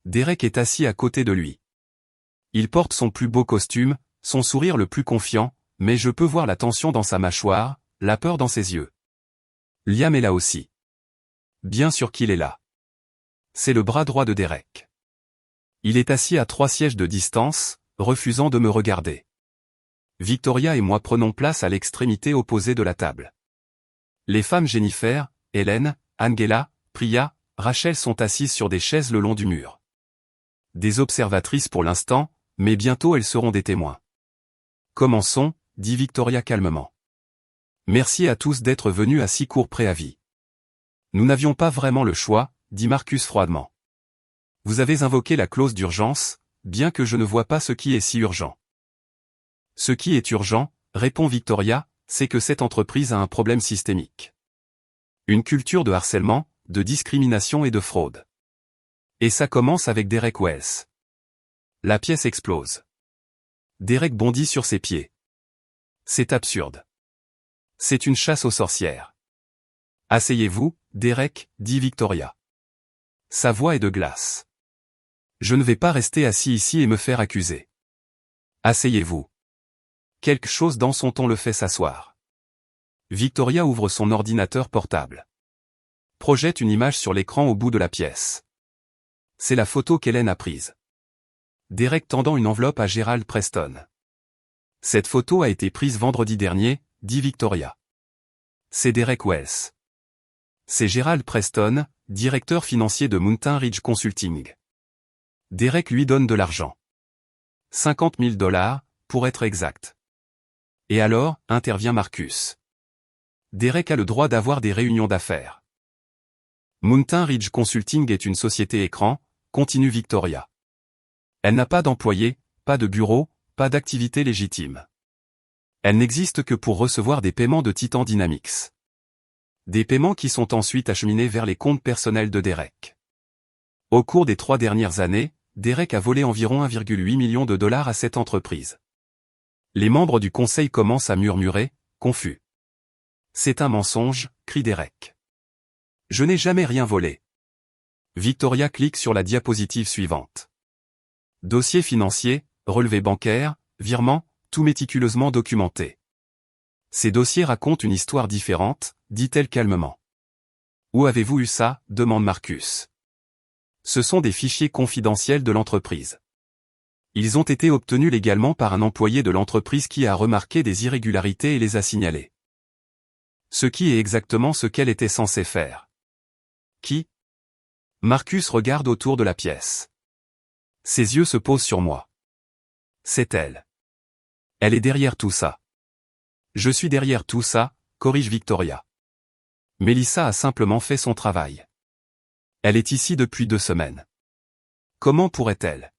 Derek est assis à côté de lui. Il porte son plus beau costume, son sourire le plus confiant, mais je peux voir la tension dans sa mâchoire, la peur dans ses yeux. Liam est là aussi. Bien sûr qu'il est là. C'est le bras droit de Derek. Il est assis à 3 sièges de distance, refusant de me regarder. Victoria et moi prenons place à l'extrémité opposée de la table. Les femmes Jennifer, Hélène, Angela, Priya, Rachel sont assises sur des chaises le long du mur. Des observatrices pour l'instant, mais bientôt elles seront des témoins. Commençons, dit Victoria calmement. Merci à tous d'être venus à si court préavis. Nous n'avions pas vraiment le choix, dit Marcus froidement. Vous avez invoqué la clause d'urgence, bien que je ne vois pas ce qui est si urgent. Ce qui est urgent, répond Victoria, c'est que cette entreprise a un problème systémique. Une culture de harcèlement, de discrimination et de fraude. Et ça commence avec Derek Wells. La pièce explose. Derek bondit sur ses pieds. C'est absurde. C'est une chasse aux sorcières. Asseyez-vous, Derek, dit Victoria. Sa voix est de glace. Je ne vais pas rester assis ici et me faire accuser. Asseyez-vous. Quelque chose dans son ton le fait s'asseoir. Victoria ouvre son ordinateur portable. Projette une image sur l'écran au bout de la pièce. C'est la photo qu'Hélène a prise. Derek tendant une enveloppe à Gerald Preston. Cette photo a été prise vendredi dernier, dit Victoria. C'est Derek Wells. C'est Gerald Preston, directeur financier de Mountain Ridge Consulting. Derek lui donne de l'argent. 50 000 $, pour être exact. Et alors, intervient Marcus. Derek a le droit d'avoir des réunions d'affaires. Mountain Ridge Consulting est une société écran, continue Victoria. Elle n'a pas d'employés, pas de bureau, pas d'activité légitime. Elle n'existe que pour recevoir des paiements de Titan Dynamics. Des paiements qui sont ensuite acheminés vers les comptes personnels de Derek. Au cours des 3 dernières années, Derek a volé environ 1,8 million de $ à cette entreprise. Les membres du conseil commencent à murmurer, confus. C'est un mensonge, crie Derek. Je n'ai jamais rien volé. Victoria clique sur la diapositive suivante. Dossier financier, relevé bancaire, virement, tout méticuleusement documenté. Ces dossiers racontent une histoire différente, dit-elle calmement. Où avez-vous eu ça, demande Marcus. Ce sont des fichiers confidentiels de l'entreprise. Ils ont été obtenus légalement par un employé de l'entreprise qui a remarqué des irrégularités et les a signalés. Ce qui est exactement ce qu'elle était censée faire. Qui? Marcus regarde autour de la pièce. Ses yeux se posent sur moi. C'est elle. Elle est derrière tout ça. Je suis derrière tout ça, corrige Victoria. Melissa a simplement fait son travail. Elle est ici depuis 2 semaines. Comment pourrait-elle?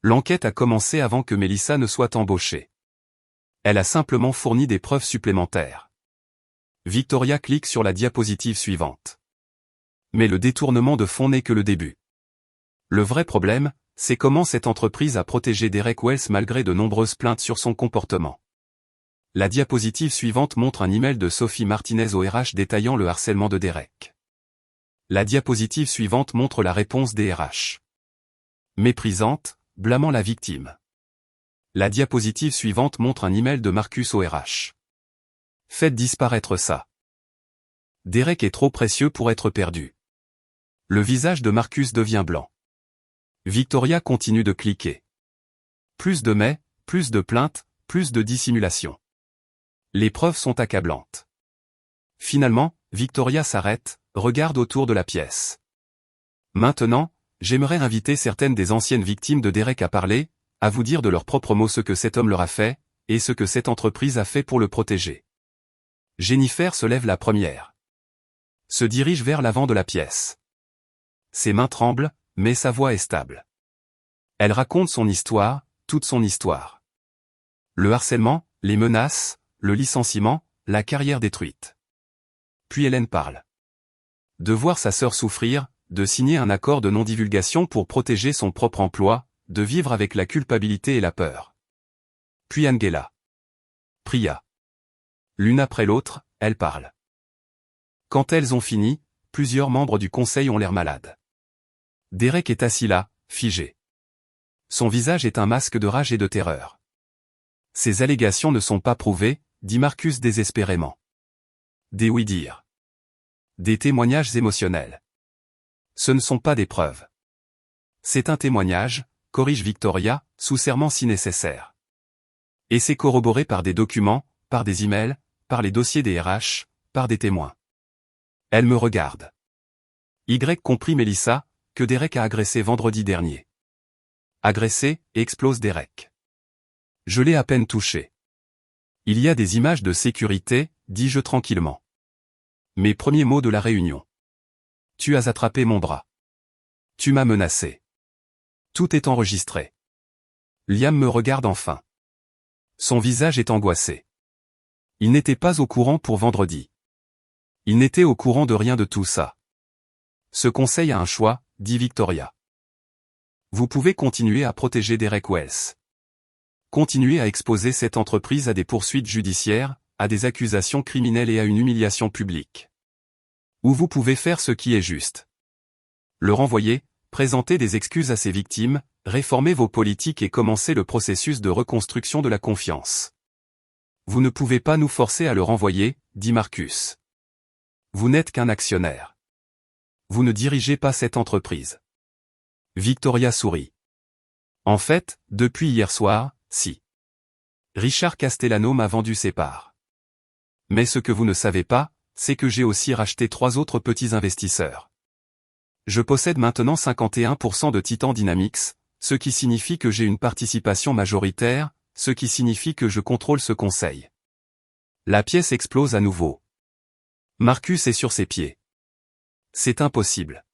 L'enquête a commencé avant que Melissa ne soit embauchée. Elle a simplement fourni des preuves supplémentaires. Victoria clique sur la diapositive suivante. Mais le détournement de fonds n'est que le début. Le vrai problème, c'est comment cette entreprise a protégé Derek Wells malgré de nombreuses plaintes sur son comportement. La diapositive suivante montre un email de Sophie Martinez au RH détaillant le harcèlement de Derek. La diapositive suivante montre la réponse des RH. Méprisante, blâmant la victime. La diapositive suivante montre un email de Marcus au RH. Faites disparaître ça. Derek est trop précieux pour être perdu. Le visage de Marcus devient blanc. Victoria continue de cliquer. Plus de mais, plus de plaintes, plus de dissimulation. Les preuves sont accablantes. Finalement, Victoria s'arrête, regarde autour de la pièce. Maintenant, j'aimerais inviter certaines des anciennes victimes de Derek à parler, à vous dire de leurs propres mots ce que cet homme leur a fait, et ce que cette entreprise a fait pour le protéger. Jennifer se lève la première. Se dirige vers l'avant de la pièce. Ses mains tremblent, mais sa voix est stable. Elle raconte son histoire, toute son histoire. Le harcèlement, les menaces, le licenciement, la carrière détruite. Puis Hélène parle. De voir sa sœur souffrir, de signer un accord de non-divulgation pour protéger son propre emploi, de vivre avec la culpabilité et la peur. Puis Angela. Priya. L'une après l'autre, elles parlent. Quand elles ont fini, plusieurs membres du conseil ont l'air malades. Derek est assis là, figé. Son visage est un masque de rage et de terreur. Ces allégations ne sont pas prouvées, dit Marcus désespérément. Des oui-dire. Des témoignages émotionnels. Ce ne sont pas des preuves. C'est un témoignage, corrige Victoria, sous serment si nécessaire. Et c'est corroboré par des documents, par des emails, par les dossiers des RH, par des témoins. Elle me regarde. Y compris Melissa, que Derek a agressé vendredi dernier. Agressé, explose Derek. Je l'ai à peine touché. Il y a des images de sécurité, dis-je tranquillement. Mes premiers mots de la réunion. Tu as attrapé mon bras. Tu m'as menacé. Tout est enregistré. Liam me regarde enfin. Son visage est angoissé. Il n'était pas au courant pour vendredi. Il n'était au courant de rien de tout ça. Ce conseil a un choix, dit Victoria. Vous pouvez continuer à protéger Derek Wells. Continuez à exposer cette entreprise à des poursuites judiciaires, à des accusations criminelles et à une humiliation publique. Ou vous pouvez faire ce qui est juste. Le renvoyer, présenter des excuses à ses victimes, réformer vos politiques et commencer le processus de reconstruction de la confiance. Vous ne pouvez pas nous forcer à le renvoyer, dit Marcus. Vous n'êtes qu'un actionnaire. Vous ne dirigez pas cette entreprise. Victoria sourit. En fait, depuis hier soir, si. Richard Castellano m'a vendu ses parts. Mais ce que vous ne savez pas, c'est que j'ai aussi racheté 3 autres petits investisseurs. Je possède maintenant 51% de Titan Dynamics, ce qui signifie que j'ai une participation majoritaire, ce qui signifie que je contrôle ce conseil. La pièce explose à nouveau. Marcus est sur ses pieds. C'est impossible.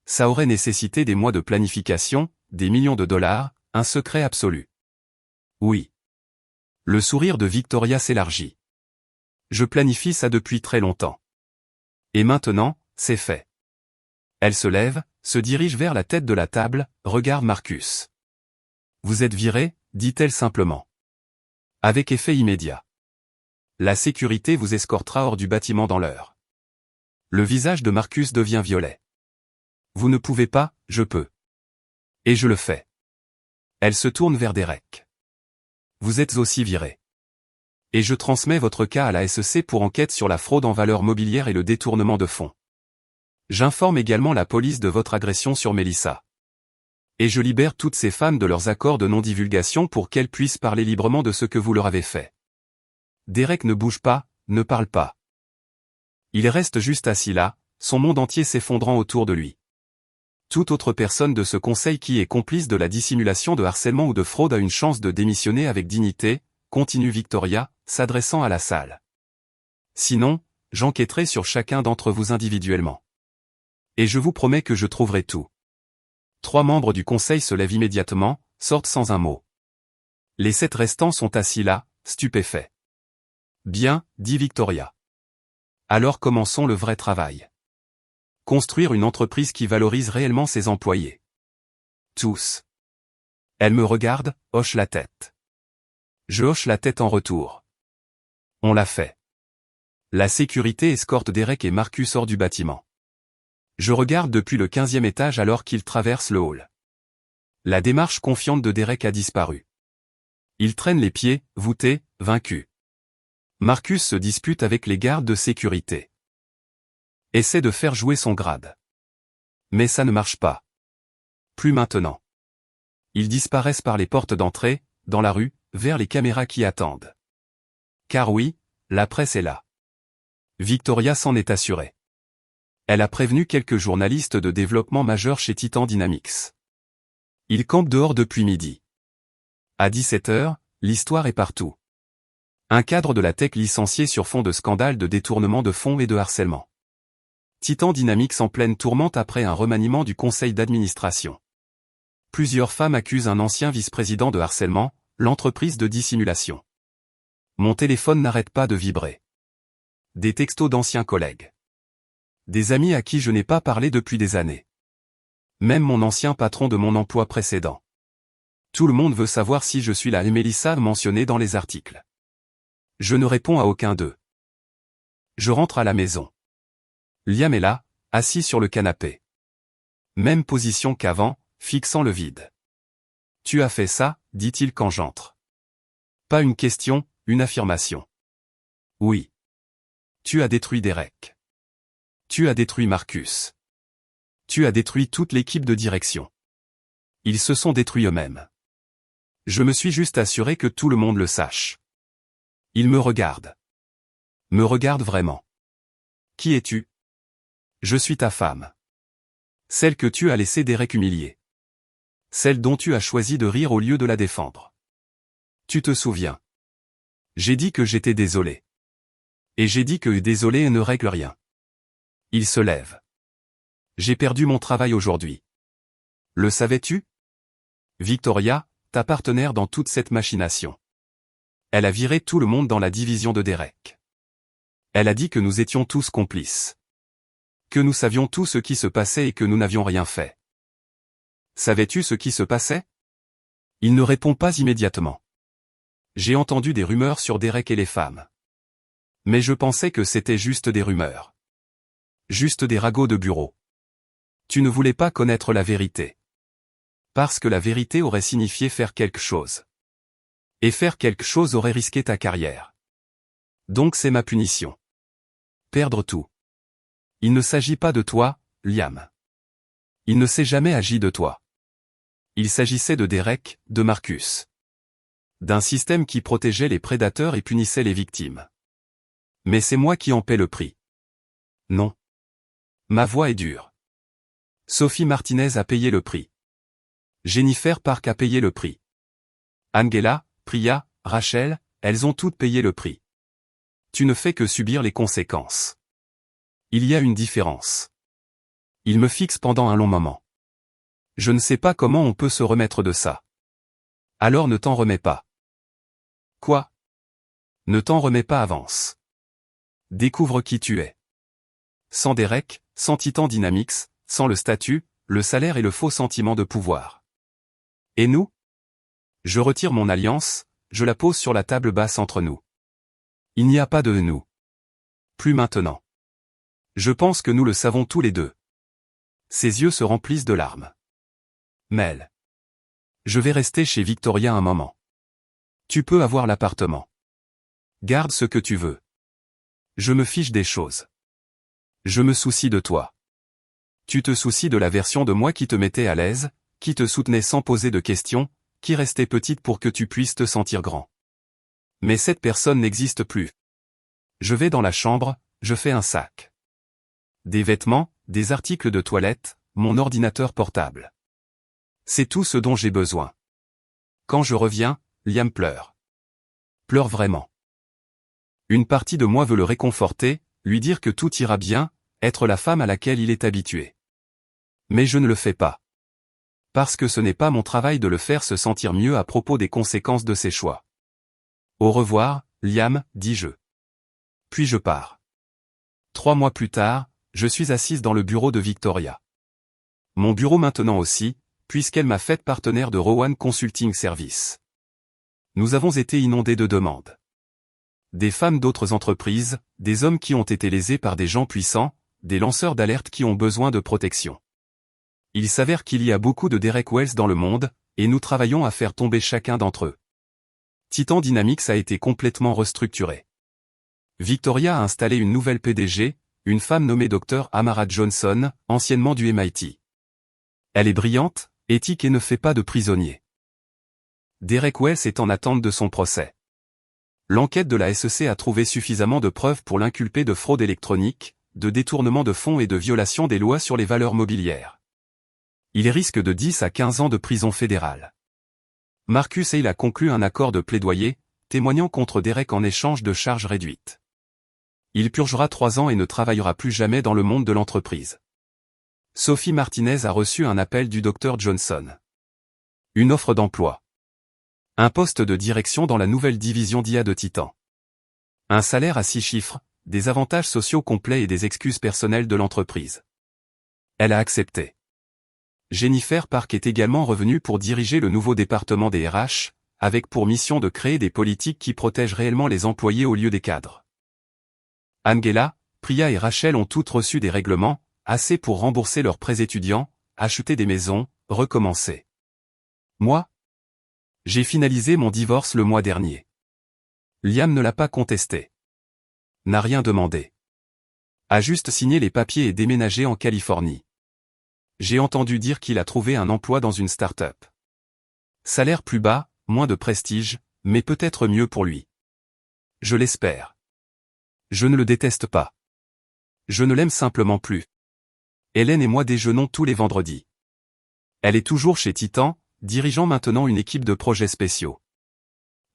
Ça aurait nécessité des mois de planification, des millions de dollars, un secret absolu. Oui. Le sourire de Victoria s'élargit. Je planifie ça depuis très longtemps. Et maintenant, c'est fait. Elle se lève, se dirige vers la tête de la table, regarde Marcus. Vous êtes viré, dit-elle simplement. Avec effet immédiat. La sécurité vous escortera hors du bâtiment dans l'heure. Le visage de Marcus devient violet. Vous ne pouvez pas, je peux. Et je le fais. Elle se tourne vers Derek. Vous êtes aussi viré. Et je transmets votre cas à la SEC pour enquête sur la fraude en valeurs mobilières et le détournement de fonds. J'informe également la police de votre agression sur Melissa. Et je libère toutes ces femmes de leurs accords de non-divulgation pour qu'elles puissent parler librement de ce que vous leur avez fait. Derek ne bouge pas, ne parle pas. Il reste juste assis là, son monde entier s'effondrant autour de lui. Toute autre personne de ce conseil qui est complice de la dissimulation de harcèlement ou de fraude a une chance de démissionner avec dignité, continue Victoria, s'adressant à la salle. Sinon, j'enquêterai sur chacun d'entre vous individuellement. Et je vous promets que je trouverai tout. 3 membres du conseil se lèvent immédiatement, sortent sans un mot. Les 7 restants sont assis là, stupéfaits. Bien, dit Victoria. Alors commençons le vrai travail. Construire une entreprise qui valorise réellement ses employés. Tous. Elle me regarde, hoche la tête. Je hoche la tête en retour. On l'a fait. La sécurité escorte Derek et Marcus hors du bâtiment. Je regarde depuis le 15e étage alors qu'ils traversent le hall. La démarche confiante de Derek a disparu. Il traîne les pieds, voûté, vaincu. Marcus se dispute avec les gardes de sécurité. Essaie de faire jouer son grade. Mais ça ne marche pas. Plus maintenant. Ils disparaissent par les portes d'entrée, dans la rue, vers les caméras qui attendent. Car oui, la presse est là. Victoria s'en est assurée. Elle a prévenu quelques journalistes de développement majeur chez Titan Dynamics. Ils campent dehors depuis midi. À 17h, l'histoire est partout. Un cadre de la tech licencié sur fond de scandale de détournement de fonds et de harcèlement. Titan Dynamics en pleine tourmente après un remaniement du conseil d'administration. Plusieurs femmes accusent un ancien vice-président de harcèlement, l'entreprise de dissimulation. Mon téléphone n'arrête pas de vibrer. Des textos d'anciens collègues. Des amis à qui je n'ai pas parlé depuis des années. Même mon ancien patron de mon emploi précédent. Tout le monde veut savoir si je suis la Mélissa mentionnée dans les articles. Je ne réponds à aucun d'eux. Je rentre à la maison. Liam est là, assis sur le canapé. Même position qu'avant, fixant le vide. Tu as fait ça, dit-il quand j'entre. Pas une question, une affirmation. Oui. Tu as détruit Derek. Tu as détruit Marcus. Tu as détruit toute l'équipe de direction. Ils se sont détruits eux-mêmes. Je me suis juste assuré que tout le monde le sache. Il me regarde. Me regarde vraiment. Qui es-tu? Je suis ta femme. Celle que tu as laissé Derek humilier. Celle dont tu as choisi de rire au lieu de la défendre. Tu te souviens? J'ai dit que j'étais désolé. Et j'ai dit que désolé ne règle rien. Il se lève. J'ai perdu mon travail aujourd'hui. Le savais-tu? Victoria, ta partenaire dans toute cette machination. Elle a viré tout le monde dans la division de Derek. Elle a dit que nous étions tous complices. Que nous savions tout ce qui se passait et que nous n'avions rien fait. Savais-tu ce qui se passait? Il ne répond pas immédiatement. J'ai entendu des rumeurs sur Derek et les femmes. Mais je pensais que c'était juste des rumeurs. Juste des ragots de bureau. Tu ne voulais pas connaître la vérité. Parce que la vérité aurait signifié faire quelque chose. Et faire quelque chose aurait risqué ta carrière. Donc c'est ma punition. Perdre tout. Il ne s'agit pas de toi, Liam. Il ne s'est jamais agi de toi. Il s'agissait de Derek, de Marcus. D'un système qui protégeait les prédateurs et punissait les victimes. Mais c'est moi qui en paie le prix. Non. Ma voix est dure. Sophie Martinez a payé le prix. Jennifer Park a payé le prix. Angela, Priya, Rachel, elles ont toutes payé le prix. Tu ne fais que subir les conséquences. Il y a une différence. Il me fixe pendant un long moment. Je ne sais pas comment on peut se remettre de ça. Alors ne t'en remets pas. Quoi? Ne t'en remets pas, avance. Découvre qui tu es. Sans Derek, sans Titan Dynamics, sans le statut, le salaire et le faux sentiment de pouvoir. Et nous? Je retire mon alliance, je la pose sur la table basse entre nous. Il n'y a pas de nous. Plus maintenant. Je pense que nous le savons tous les deux. Ses yeux se remplissent de larmes. Mel. Je vais rester chez Victoria un moment. Tu peux avoir l'appartement. Garde ce que tu veux. Je me fiche des choses. Je me soucie de toi. Tu te soucies de la version de moi qui te mettait à l'aise, qui te soutenait sans poser de questions, qui restait petite pour que tu puisses te sentir grand. Mais cette personne n'existe plus. Je vais dans la chambre, je fais un sac. Des vêtements, des articles de toilette, mon ordinateur portable. C'est tout ce dont j'ai besoin. Quand je reviens, Liam pleure. Pleure vraiment. Une partie de moi veut le réconforter, lui dire que tout ira bien, être la femme à laquelle il est habitué. Mais je ne le fais pas. Parce que ce n'est pas mon travail de le faire se sentir mieux à propos des conséquences de ses choix. Au revoir, Liam, dis-je. Puis je pars. 3 mois plus tard, je suis assise dans le bureau de Victoria. Mon bureau maintenant aussi, puisqu'elle m'a faite partenaire de Rowan Consulting Service. Nous avons été inondés de demandes. Des femmes d'autres entreprises, des hommes qui ont été lésés par des gens puissants, des lanceurs d'alerte qui ont besoin de protection. Il s'avère qu'il y a beaucoup de Derek Wells dans le monde, et nous travaillons à faire tomber chacun d'entre eux. Titan Dynamics a été complètement restructuré. Victoria a installé une nouvelle PDG, une femme nommée Dr. Amara Johnson, anciennement du MIT. Elle est brillante, éthique et ne fait pas de prisonniers. Derek Wells est en attente de son procès. L'enquête de la SEC a trouvé suffisamment de preuves pour l'inculper de fraude électronique, de détournement de fonds et de violation des lois sur les valeurs mobilières. Il risque de 10 à 15 ans de prison fédérale. Marcus Hale a conclu un accord de plaidoyer, témoignant contre Derek en échange de charges réduites. Il purgera 3 ans et ne travaillera plus jamais dans le monde de l'entreprise. Sophie Martinez a reçu un appel du Dr. Johnson. Une offre d'emploi. Un poste de direction dans la nouvelle division d'IA de Titan. Un salaire à 6 chiffres, des avantages sociaux complets et des excuses personnelles de l'entreprise. Elle a accepté. Jennifer Park est également revenue pour diriger le nouveau département des RH, avec pour mission de créer des politiques qui protègent réellement les employés au lieu des cadres. Angela, Priya et Rachel ont toutes reçu des règlements, assez pour rembourser leurs prêts étudiants, acheter des maisons, recommencer. Moi, j'ai finalisé mon divorce le mois dernier. Liam ne l'a pas contesté. N'a rien demandé. A juste signé les papiers et déménagé en Californie. J'ai entendu dire qu'il a trouvé un emploi dans une start-up. Salaire plus bas, moins de prestige, mais peut-être mieux pour lui. Je l'espère. Je ne le déteste pas. Je ne l'aime simplement plus. Hélène et moi déjeunons tous les vendredis. Elle est toujours chez Titan, dirigeant maintenant une équipe de projets spéciaux.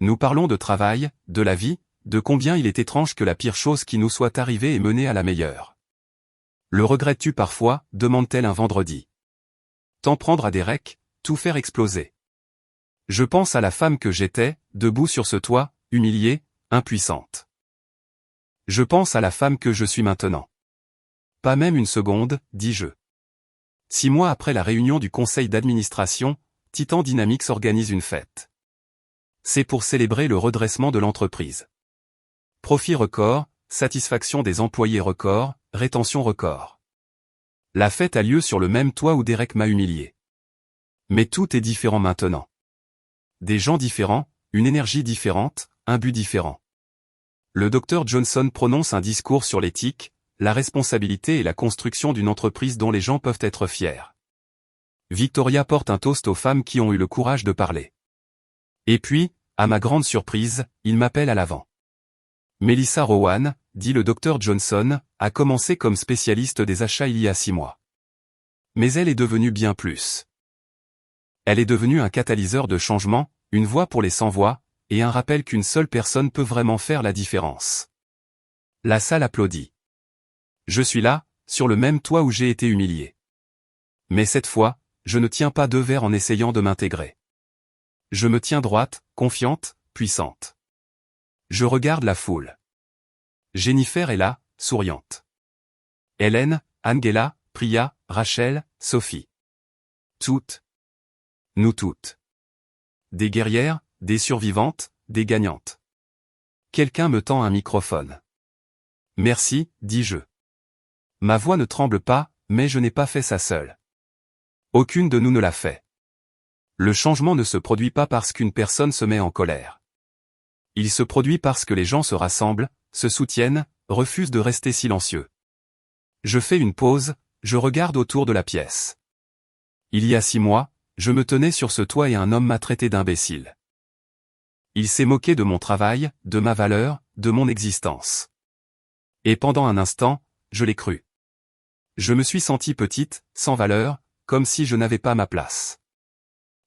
Nous parlons de travail, de la vie, de combien il est étrange que la pire chose qui nous soit arrivée ait mené à la meilleure. Le regrettes-tu parfois, demande-t-elle un vendredi. T'en prendre à Derek, tout faire exploser. Je pense à la femme que j'étais, debout sur ce toit, humiliée, impuissante. Je pense à la femme que je suis maintenant. Pas même une seconde, dis-je. 6 mois après la réunion du conseil d'administration, Titan Dynamics organise une fête. C'est pour célébrer le redressement de l'entreprise. Profit record, satisfaction des employés record, rétention record. La fête a lieu sur le même toit où Derek m'a humilié. Mais tout est différent maintenant. Des gens différents, une énergie différente, un but différent. Le Dr. Johnson prononce un discours sur l'éthique, la responsabilité et la construction d'une entreprise dont les gens peuvent être fiers. Victoria porte un toast aux femmes qui ont eu le courage de parler. Et puis, à ma grande surprise, il m'appelle à l'avant. Melissa Rowan, dit le Dr. Johnson, a commencé comme spécialiste des achats il y a 6 mois. Mais elle est devenue bien plus. Elle est devenue un catalyseur de changement, une voix pour les sans-voix, et un rappel qu'une seule personne peut vraiment faire la différence. La salle applaudit. Je suis là, sur le même toit où j'ai été humilié. Mais cette fois, je ne tiens pas 2 verres en essayant de m'intégrer. Je me tiens droite, confiante, puissante. Je regarde la foule. Jennifer est là, souriante. Hélène, Angela, Priya, Rachel, Sophie. Toutes. Nous toutes. Des guerrières, des survivantes, des gagnantes. Quelqu'un me tend un microphone. Merci, dis-je. Ma voix ne tremble pas, mais je n'ai pas fait ça seule. Aucune de nous ne l'a fait. Le changement ne se produit pas parce qu'une personne se met en colère. Il se produit parce que les gens se rassemblent, se soutiennent, refusent de rester silencieux. Je fais une pause, je regarde autour de la pièce. Il y a 6 mois, je me tenais sur ce toit et un homme m'a traité d'imbécile. Il s'est moqué de mon travail, de ma valeur, de mon existence. Et pendant un instant, je l'ai cru. Je me suis sentie petite, sans valeur, comme si je n'avais pas ma place.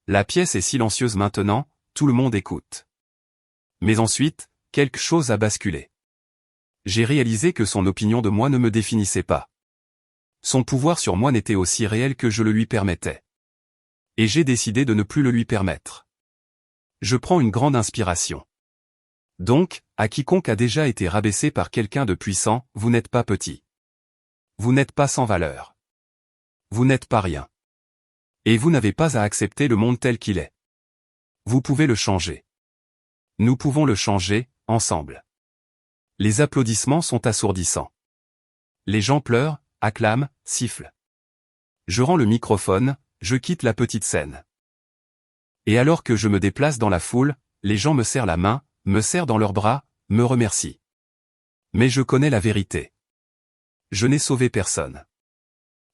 La pièce est silencieuse maintenant, tout le monde écoute. Mais ensuite, quelque chose a basculé. J'ai réalisé que son opinion de moi ne me définissait pas. Son pouvoir sur moi n'était aussi réel que je le lui permettais. Et j'ai décidé de ne plus le lui permettre. Je prends une grande inspiration. Donc, à quiconque a déjà été rabaissé par quelqu'un de puissant, vous n'êtes pas petit. Vous n'êtes pas sans valeur. Vous n'êtes pas rien. Et vous n'avez pas à accepter le monde tel qu'il est. Vous pouvez le changer. Nous pouvons le changer, ensemble. Les applaudissements sont assourdissants. Les gens pleurent, acclament, sifflent. Je rends le microphone, je quitte la petite scène. Et alors que je me déplace dans la foule, les gens me serrent la main, me serrent dans leurs bras, me remercient. Mais je connais la vérité. Je n'ai sauvé personne.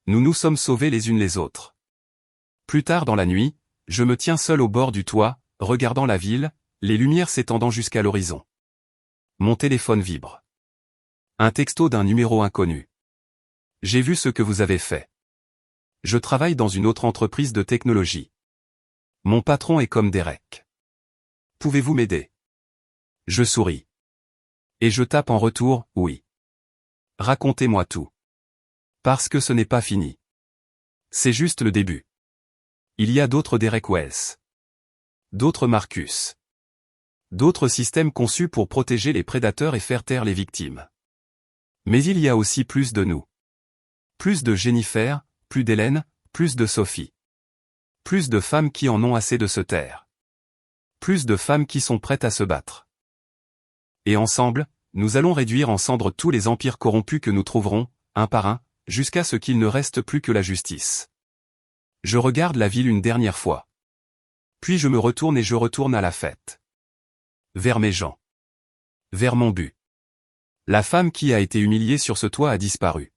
Nous nous sommes sauvés les unes les autres. Plus tard dans la nuit, je me tiens seul au bord du toit, regardant la ville, les lumières s'étendant jusqu'à l'horizon. Mon téléphone vibre. Un texto d'un numéro inconnu. J'ai vu ce que vous avez fait. Je travaille dans une autre entreprise de technologie. Mon patron est comme Derek. Pouvez-vous m'aider? Je souris. Et je tape en retour, oui. Racontez-moi tout. Parce que ce n'est pas fini. C'est juste le début. Il y a d'autres Derek Wells. D'autres Marcus. D'autres systèmes conçus pour protéger les prédateurs et faire taire les victimes. Mais il y a aussi plus de nous. Plus de Jennifer, plus d'Hélène, plus de Sophie. Plus de femmes qui en ont assez de se taire. Plus de femmes qui sont prêtes à se battre. Et ensemble, nous allons réduire en cendres tous les empires corrompus que nous trouverons, un par un, jusqu'à ce qu'il ne reste plus que la justice. Je regarde la ville une dernière fois. Puis je me retourne et je retourne à la fête. Vers mes gens. Vers mon but. La femme qui a été humiliée sur ce toit a disparu.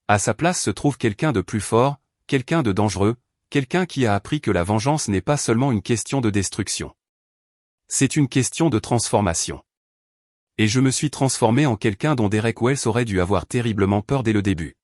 À sa place se trouve quelqu'un de plus fort, quelqu'un de dangereux, quelqu'un qui a appris que la vengeance n'est pas seulement une question de destruction. C'est une question de transformation. Et je me suis transformé en quelqu'un dont Derek Wells aurait dû avoir terriblement peur dès le début.